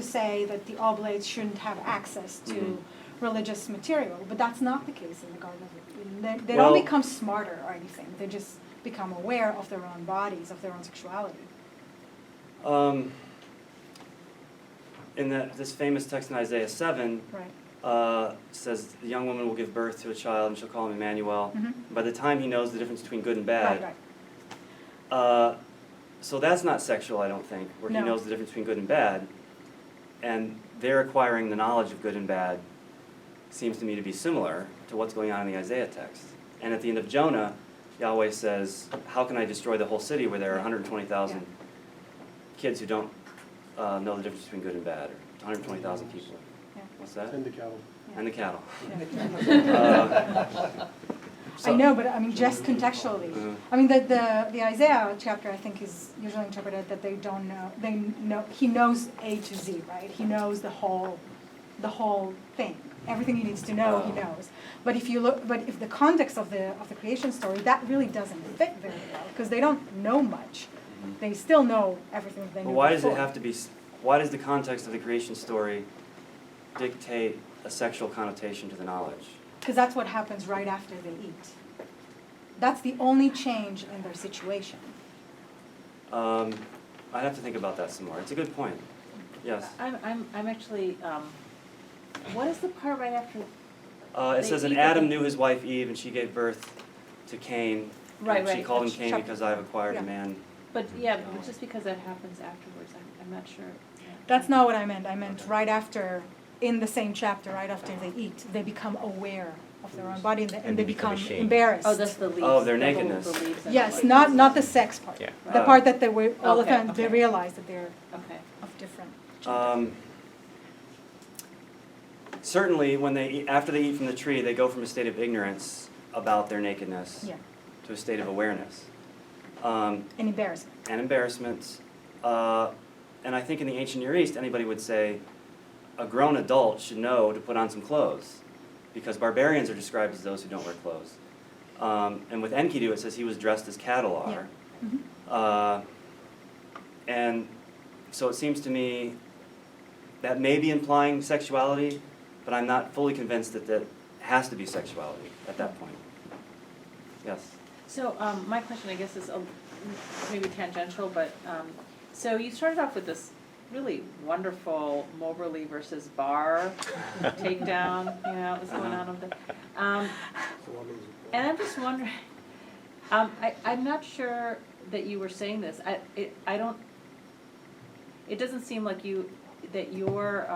say that the Oblates shouldn't have access to Mhm. religious material, but that's not the case in the Garden of Eden. They Well- don't become smarter or anything. They just become aware of their own bodies, of their own sexuality. In this famous text in Isaiah 7, Right. says the young woman will give birth to a child and she'll call him Emmanuel. Mhm. By the time he knows the difference between good and Right, bad. right. So that's not sexual, I don't think, where he No. knows the difference between good and bad. And they're acquiring the knowledge of good and bad seems to me to be similar to what's going on in the Isaiah text. And at the end of Jonah, Yahweh says, how can I destroy the whole city where there are 120,000 kids who don't know the difference between good and bad, or 120,000 people. Yeah. What's that? And the cattle. And the cattle. Yeah. So- I know, but I mean, just contextually. I mean, the Isaiah chapter, I think, is usually interpreted that they don't know. They know he knows A to Z, right? He knows the whole thing. Everything he needs to know, he knows. But if the context of the creation story, that really doesn't fit very well because they don't know much. They still know everything that they knew But why does it before. have to be? Why does the context of the creation story dictate a sexual connotation to the knowledge? Because that's what happens right after they eat. That's the only change in their situation. I'd have to think about that some more. It's a good point. Yes. I'm actually, what is the part right after? It They says, and eat Adam the- knew his wife Eve, and she gave birth to Cain. Right, and She right. called him That's Cain chapter- because I have acquired yeah. a man. But yeah, but just because that happens afterwards, I'm not sure. That's not what I meant. I meant right after, in the same chapter, right after they eat, they become aware of their own body and they become ashamed. embarrassed. Oh, that's the leaves. Oh, their the whole- nakedness. the leaves and Yes, the not the sex part. Yeah. The part that they were, all the Okay, time, they okay. realize that they're Okay. of different genders. Certainly, when after they eat from the tree, they go from a state of ignorance about their nakedness Yeah, to a state of awareness. Um, and embarrassment. and embarrassment. And I think in the ancient Near East, anybody would say a grown adult should know to put on some clothes, because barbarians are described as those who don't wear clothes. And with Enkidu, it says he was dressed as cattle are. Mhm. And so it seems to me that may be implying sexuality, but I'm not fully convinced that that has to be sexuality at that point. Yes. So my question, I guess, is maybe tangential, but so you started off with this really wonderful Moberly versus Barr takedown, you know, what's going on over there. And I'm just wondering, I'm not sure that you were saying this. I don't. It doesn't seem like that your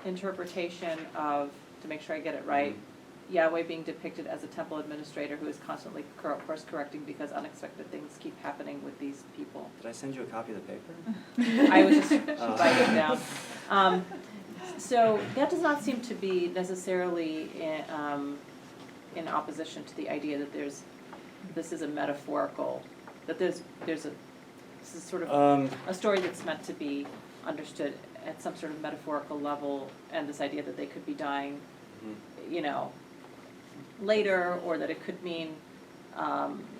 interpretation of, to make sure I get it right, Yahweh being depicted as a temple administrator who is constantly course correcting because unexpected things keep happening with these people. Did I send you a copy of the paper? I was just writing down. So that does not seem to be necessarily in opposition to the idea that this is a metaphorical, that this is sort of a story that's meant to be understood at some sort of metaphorical level, and this idea that they could be dying, you know, later, or that it could mean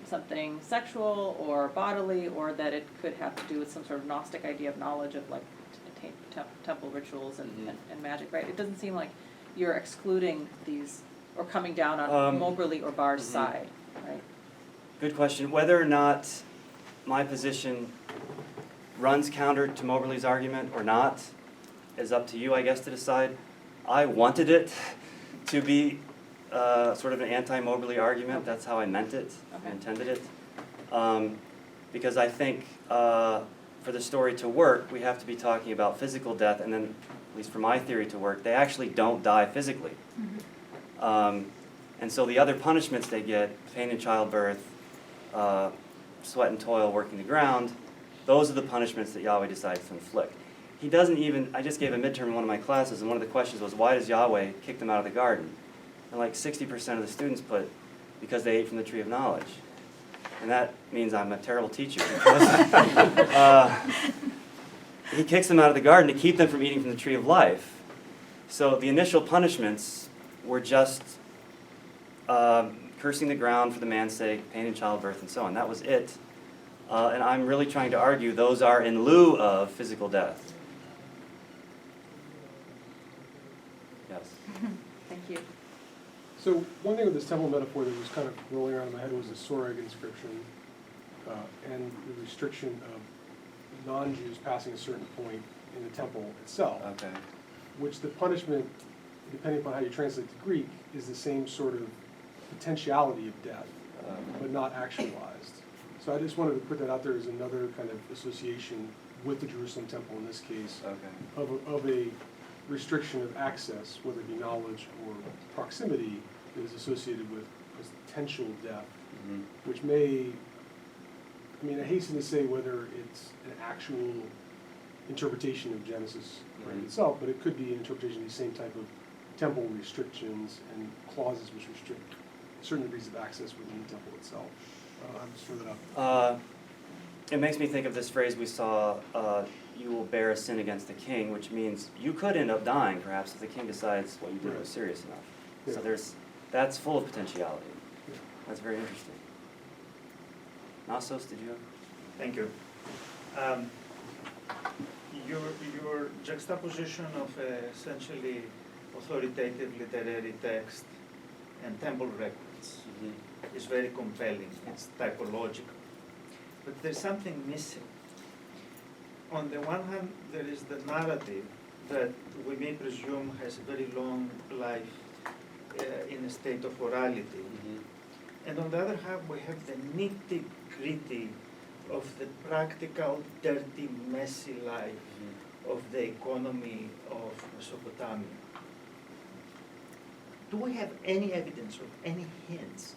something sexual or bodily, or that it could have to do with some sort of Gnostic idea of knowledge of like temple rituals and magic, right? It doesn't seem like you're excluding these or coming down on Moberly or Barr's side, right? Good question. Whether or not my position runs counter to Moberly's argument or not is up to you, I guess, to decide. I wanted it to be sort of an anti-Moberly argument. That's how I meant it, Okay. intended it. Because I think for the story to work, we have to be talking about physical death, and then, at least for my theory to work, they actually don't die physically. And so the other punishments they get, pain in childbirth, sweat and toil working the ground, those are the punishments that Yahweh decides to inflict. He doesn't even, I just gave a midterm in one of my classes, and one of the questions was, why does Yahweh kick them out of the garden? And like 60% of the students put, because they ate from the tree of knowledge. And that means I'm a terrible teacher, because he kicks them out of the garden to keep them from eating from the tree of life. So the initial punishments were just cursing the ground for the man's sake, pain in childbirth, and so on. That was it. And I'm really trying to argue those are in lieu of physical death. Yes. Thank you. So one thing with this temple metaphor that was kind of rolling around in my head was the Soreg inscription and the restriction of non-Jews passing a certain point in the temple itself, Okay. which the punishment, depending upon how you translate the Greek, is the same sort of potentiality of death, but not actualized. So I just wanted to put that out there as another kind of association with the Jerusalem temple in this case, Okay. of a restriction of access, whether it be knowledge or proximity, that is associated with potential death, Mhm. which may, I mean, I hasten to say whether it's an actual interpretation of Genesis Mhm. itself, but it could be an interpretation of the same type of temple restrictions and clauses which restrict certain degrees of access within the temple itself. I'm just throwing that up. It makes me think of this phrase we saw, you will bear a sin against the king, which means you could end up dying, perhaps, if the king decides what you did was serious enough. Yeah. So that's full of potentiality. Yeah. That's very interesting. Nasos, did you have? Thank you. Your juxtaposition of essentially authoritative literary text and temple records is very compelling. It's typological. But there's something missing. On the one hand, there is the narrative that we may presume has a very long life in a state of orality. And on the other hand, we have the nitty-gritty of the practical, dirty, messy life of the economy of Mesopotamia. Do we have any evidence or any hints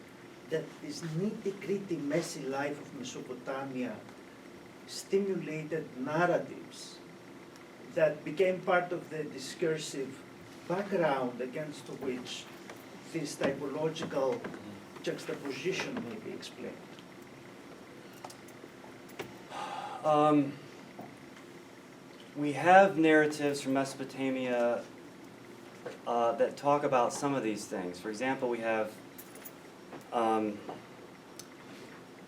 that this nitty-gritty, messy life of Mesopotamia stimulated narratives that became part of the discursive background against which this typological juxtaposition may be explained? We have narratives from Mesopotamia that talk about some of these things. For example, we have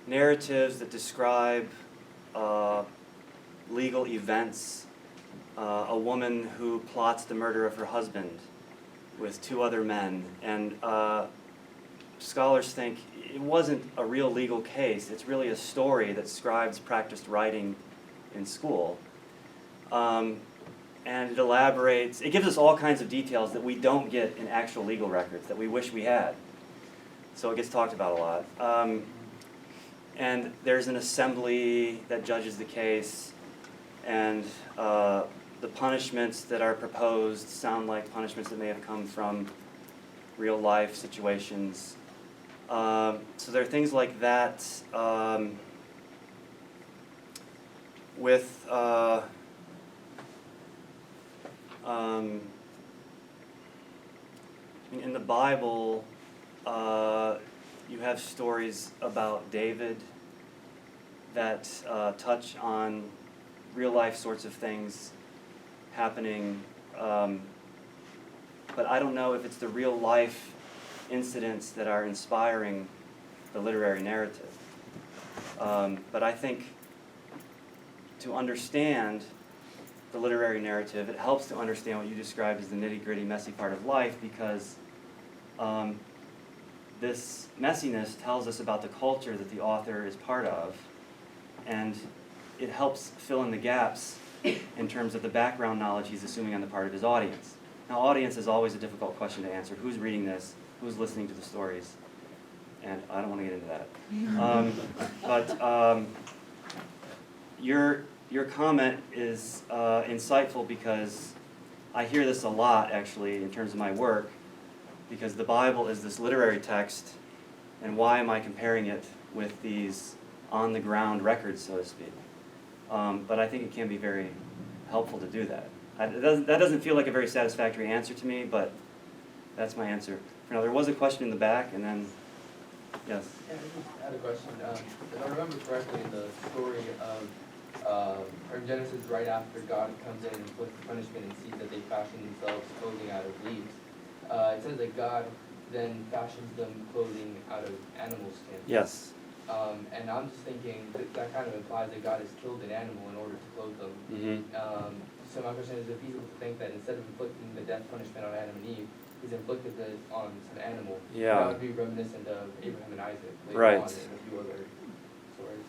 narratives that describe legal events, a woman who plots the murder of her husband with 2 other men, and scholars think it wasn't a real legal case, it's really a story that scribes practiced writing in school. And it elaborates, it gives us all kinds of details that we don't get in actual legal records, that we wish we had. So it gets talked about a lot. And there's an assembly that judges the case, and the punishments that are proposed sound like punishments that may have come from real life situations. So there are things like that with in the Bible, you have stories about David that touch on real life sorts of things happening, but I don't know if it's the real life incidents that are inspiring the literary narrative. But I think to understand the literary narrative, it helps to understand what you described as the nitty-gritty, messy part of life, because this messiness tells us about the culture that the author is part of, and it helps fill in the gaps in terms of the background knowledge he's assuming on the part of his audience. Now, audience is always a difficult question to answer. Who's reading this? Who's listening to the stories? And I don't want to get into that. But your comment is insightful because I hear this a lot, actually, in terms of my work, because the Bible is this literary text, and why am I comparing it with these on-the-ground records, so to speak? But I think it can be very helpful to do that. That doesn't feel like a very satisfactory answer to me, but that's my answer. Now, there was a question in the back, and then, yes. I had a question. If I remember correctly, in the story of, or in Genesis, right after God comes in and inflicts the punishment and sees that they fashion themselves clothing out of leaves, it says that God then fashions them clothing out of animal skin. Yes. And I'm just thinking that kind of implies that God has killed an animal in order to clothe them. Mm-hmm. So my question is, if he's able to think that instead of inflicting the death punishment on Adam and Eve, he's inflicted it on some animal, Yeah. that would be reminiscent of Abraham and Isaac later Right. on in a few other stories.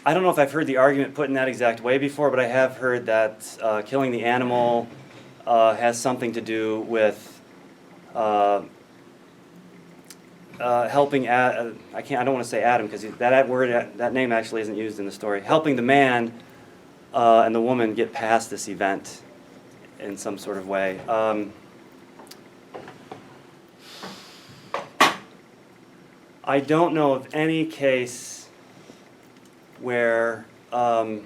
I don't know if I've heard the argument put in that exact way before, but I have heard that killing the animal has something to do with helping. I don't want to say Adam because that name actually isn't used in the story. Helping the man and the woman get past this event in some sort of way. I don't know of any case where well,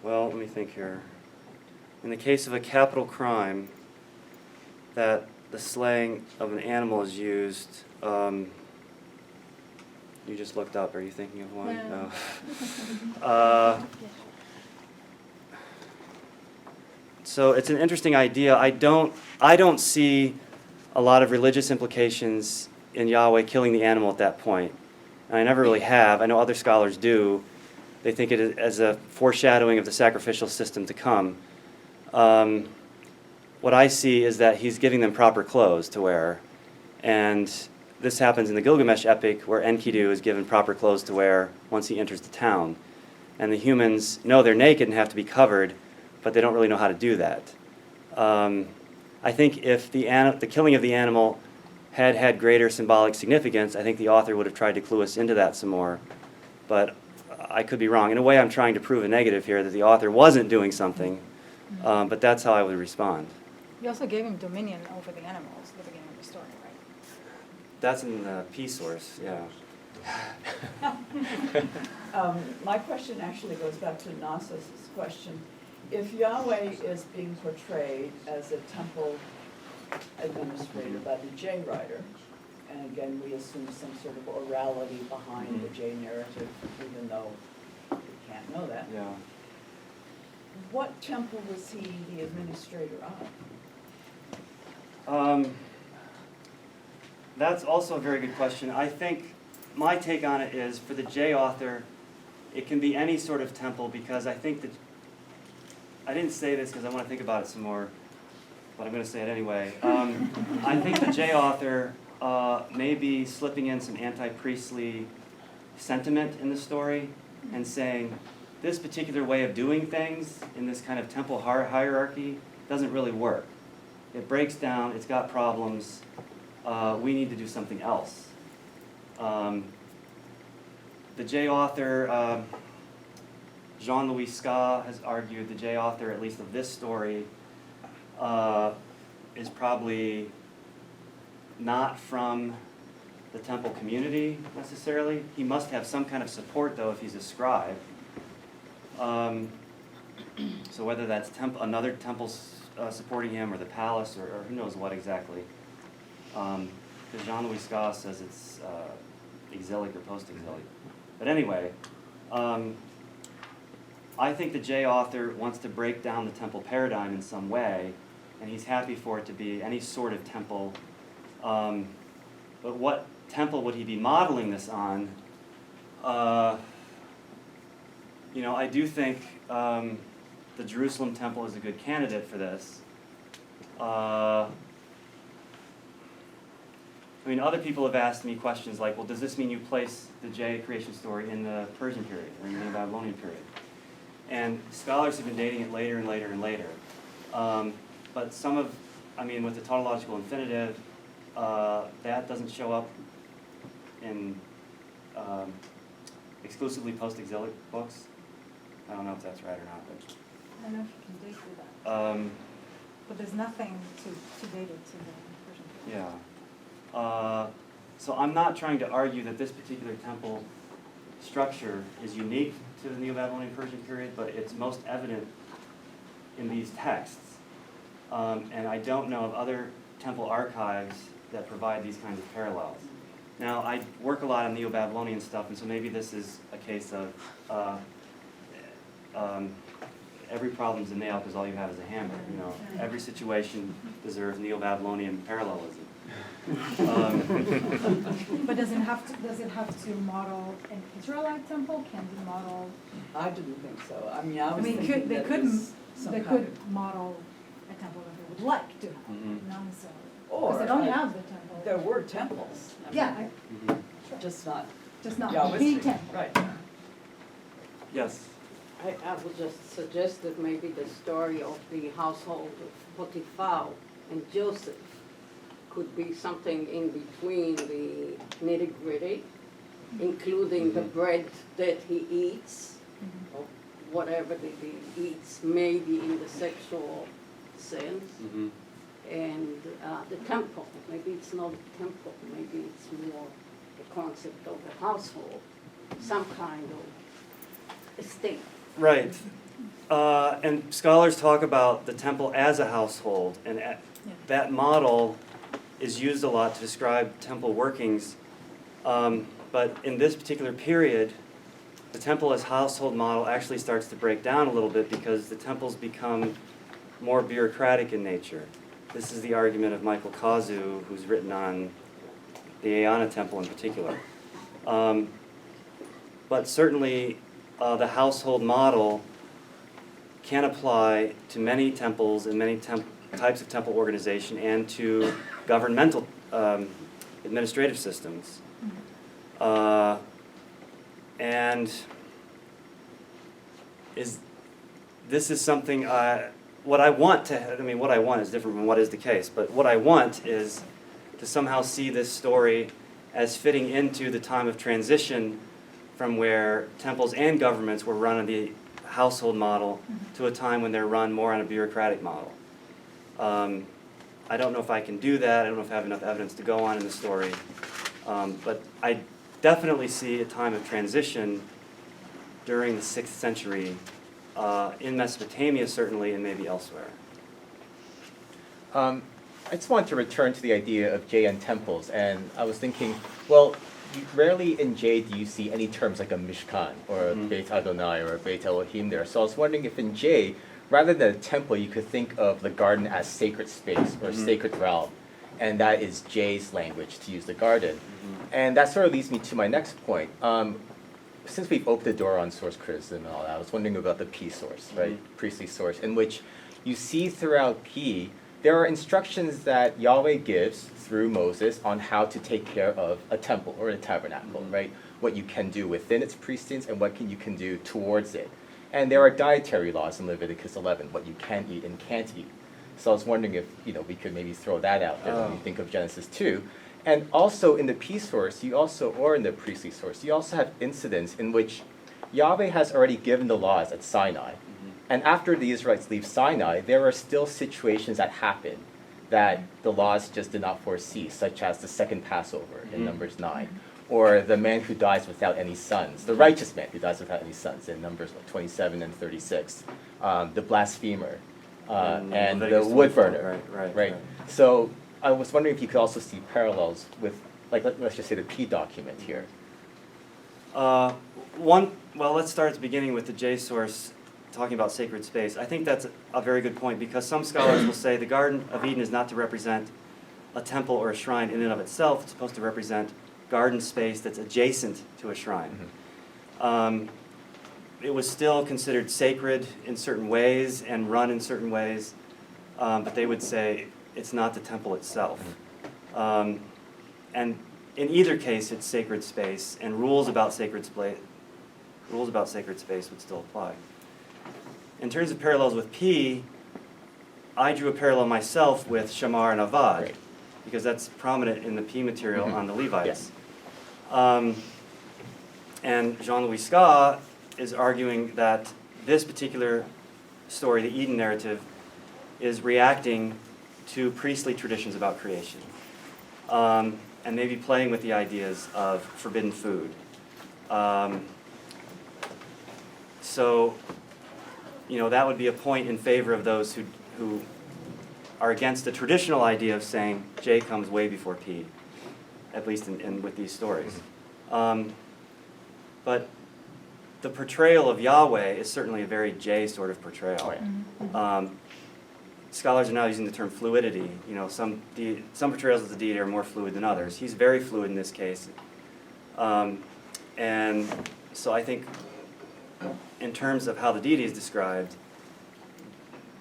let me think here. In the case of a capital crime, that the slaying of an animal is used. You just looked up. Are you thinking of one? No. No. So it's an interesting idea. I don't see a lot of religious implications in Yahweh killing the animal at that point. And I never really have. I know other scholars do. They think it as a foreshadowing of the sacrificial system to come. What I see is that he's giving them proper clothes to wear. And this happens in the Gilgamesh epic where Enkidu is given proper clothes to wear once he enters the town. And the humans know they're naked and have to be covered, but they don't really know how to do that. I think if the killing of the animal had greater symbolic significance, I think the author would have tried to clue us into that some more. But I could be wrong. In a way, I'm trying to prove a negative here, that the author wasn't doing something, but that's how I would respond. You also gave him dominion over the animals at the beginning of the story, right? That's in the P source, yeah. My question actually goes back to Nasa's question. If Yahweh is being portrayed as a temple administrator by the J writer, and again, we assume some sort of orality behind the J narrative, even though we can't know that. Yeah. What temple was he the administrator of? That's also a very good question. I think my take on it is, for the J author, it can be any sort of temple, because I think that, I didn't say this because I want to think about it some more, but I'm going to say it anyway. I think the J author may be slipping in some anti-priestly sentiment in the story and saying, this particular way of doing things in this kind of temple hierarchy doesn't really work. It breaks down, it's got problems, we need to do something else. The J author, Jean-Louis Ska, has argued the J author, at least of this story, is probably not from the temple community necessarily. He must have some kind of support, though, if he's a scribe. So whether that's another temple supporting him, or the palace, or who knows what exactly. Because Jean-Louis Ska says it's exilic or post-exilic. But anyway, I think the J author wants to break down the temple paradigm in some way, and he's happy for it to be any sort of temple. But what temple would he be modeling this on? I do think the Jerusalem temple is a good candidate for this. Other people have asked me questions like, well, does this mean you place the J creation story in the Persian period or in the Babylonian period? And scholars have been dating it later and later and later. But some of, with the tautological infinitive that doesn't show up in exclusively post-exilic books. I don't know if that's right or not, but. I don't know if you can date with that, Um, but there's nothing to date it to the Persian period. yeah. So I'm not trying to argue that this particular temple structure is unique to the Neo-Babylonian Persian period, but it's most evident in these texts. And I don't know of other temple archives that provide these kinds of parallels. Now, I work a lot on Neo-Babylonian stuff, and so maybe this is a case of every problem's a nail because all you have is a hammer. You know, every situation deserves Neo-Babylonian parallelism. But does it have to model an Israelite temple? Can it model? I didn't think so. I mean, I I was mean, thinking they that could it was some they kind could of- model a temple that they would like to have, Mhm. not necessarily. Or, Because they don't I- have the temple. There were temples. I Yeah, mean, Mhm. just not just not Yahweh's the temple. temple. Right. Yes. I would just suggest that maybe the story of the household of Potiphar and Joseph could be something in between the nitty-gritty, including the bread that he eats, or whatever that he eats, maybe in the sexual sense, Mm-hmm. and the temple. Maybe it's not a temple, maybe it's more the concept of a household, some kind of estate. Right. And scholars talk about the temple as a household, and that model is used a lot to describe temple workings. But in this particular period, the temple as household model actually starts to break down a little bit because the temples become more bureaucratic in nature. This is the argument of Michael Kazu, who's written on the Aeona temple in particular. But certainly, the household model can apply to many temples and many types of temple organization and to governmental administrative systems. And this is something, what I want is different from what is the case, but what I want is to somehow see this story as fitting into the time of transition from where temples and governments were run on the household model to a time when they're run more on a bureaucratic model. I don't know if I can do that. I don't know if I have enough evidence to go on in the story. But I definitely see a time of transition during the 6th century in Mesopotamia, certainly, and maybe elsewhere. I just want to return to the idea of J and temples, and I was thinking, well, rarely in J do you see any terms like a Mishkan or a Beit Adonai or a Beit Elohim there. So I was wondering if in J, rather than a temple, you could think of the garden as sacred space or sacred realm, and that is J's language to use the garden. And that sort of leads me to my next point. Since we've opened the door on source criticism and all that, I was wondering about the P source, right? Priestly source, in which you see throughout P, there are instructions that Yahweh gives through Moses on how to take care of a temple or a tabernacle, right? What you can do within its precincts and what you can do towards it. And there are dietary laws in Leviticus 11, what you can eat and can't eat. So I was wondering if we could maybe throw that out there when you think of Genesis 2. And also in the P source, or in the priestly source, you also have incidents in which Yahweh has already given the laws at Sinai. And after the Israelites leave Sinai, there are still situations that happen that the laws just did not foresee, such as the second Passover in Numbers 9, or the man who dies without any sons, the righteous man who dies without any sons in Numbers 27 and 36, the blasphemer, and the wood burner. Right. So I was wondering if you could also see parallels with, like, let's just say the P document here. Well, let's start at the beginning with the J source, talking about sacred space. I think that's a very good point because some scholars will say the Garden of Eden is not to represent a temple or a shrine in and of itself. It's supposed to represent garden space that's adjacent to a shrine. It was still considered sacred in certain ways and run in certain ways, but they would say it's not the temple itself. And in either case, it's sacred space, and rules about sacred space would still apply. In terms of parallels with P, I drew a parallel myself with Shamar and Avad. because that's prominent in the P material Mhm. on the Levites. And Jean-Louis Ska is arguing that this particular story, the Eden narrative, is reacting to priestly traditions about creation, and maybe playing with the ideas of forbidden food. So, that would be a point in favor of those who are against the traditional idea of saying J comes way before P, at least with these stories. But the portrayal of Yahweh is certainly a very J sort of portrayal. Oh, Scholars are now using the term fluidity. Some portrayals of the deity are more fluid than others. He's very fluid in this case. And so I think in terms of how the deity is described,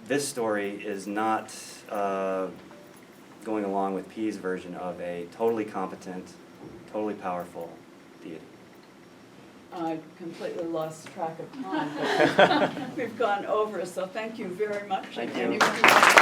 this story is not going along with P's version of a totally competent, totally powerful deity. I completely lost track of time, but we've gone over, so thank you very much. Thank And you. can-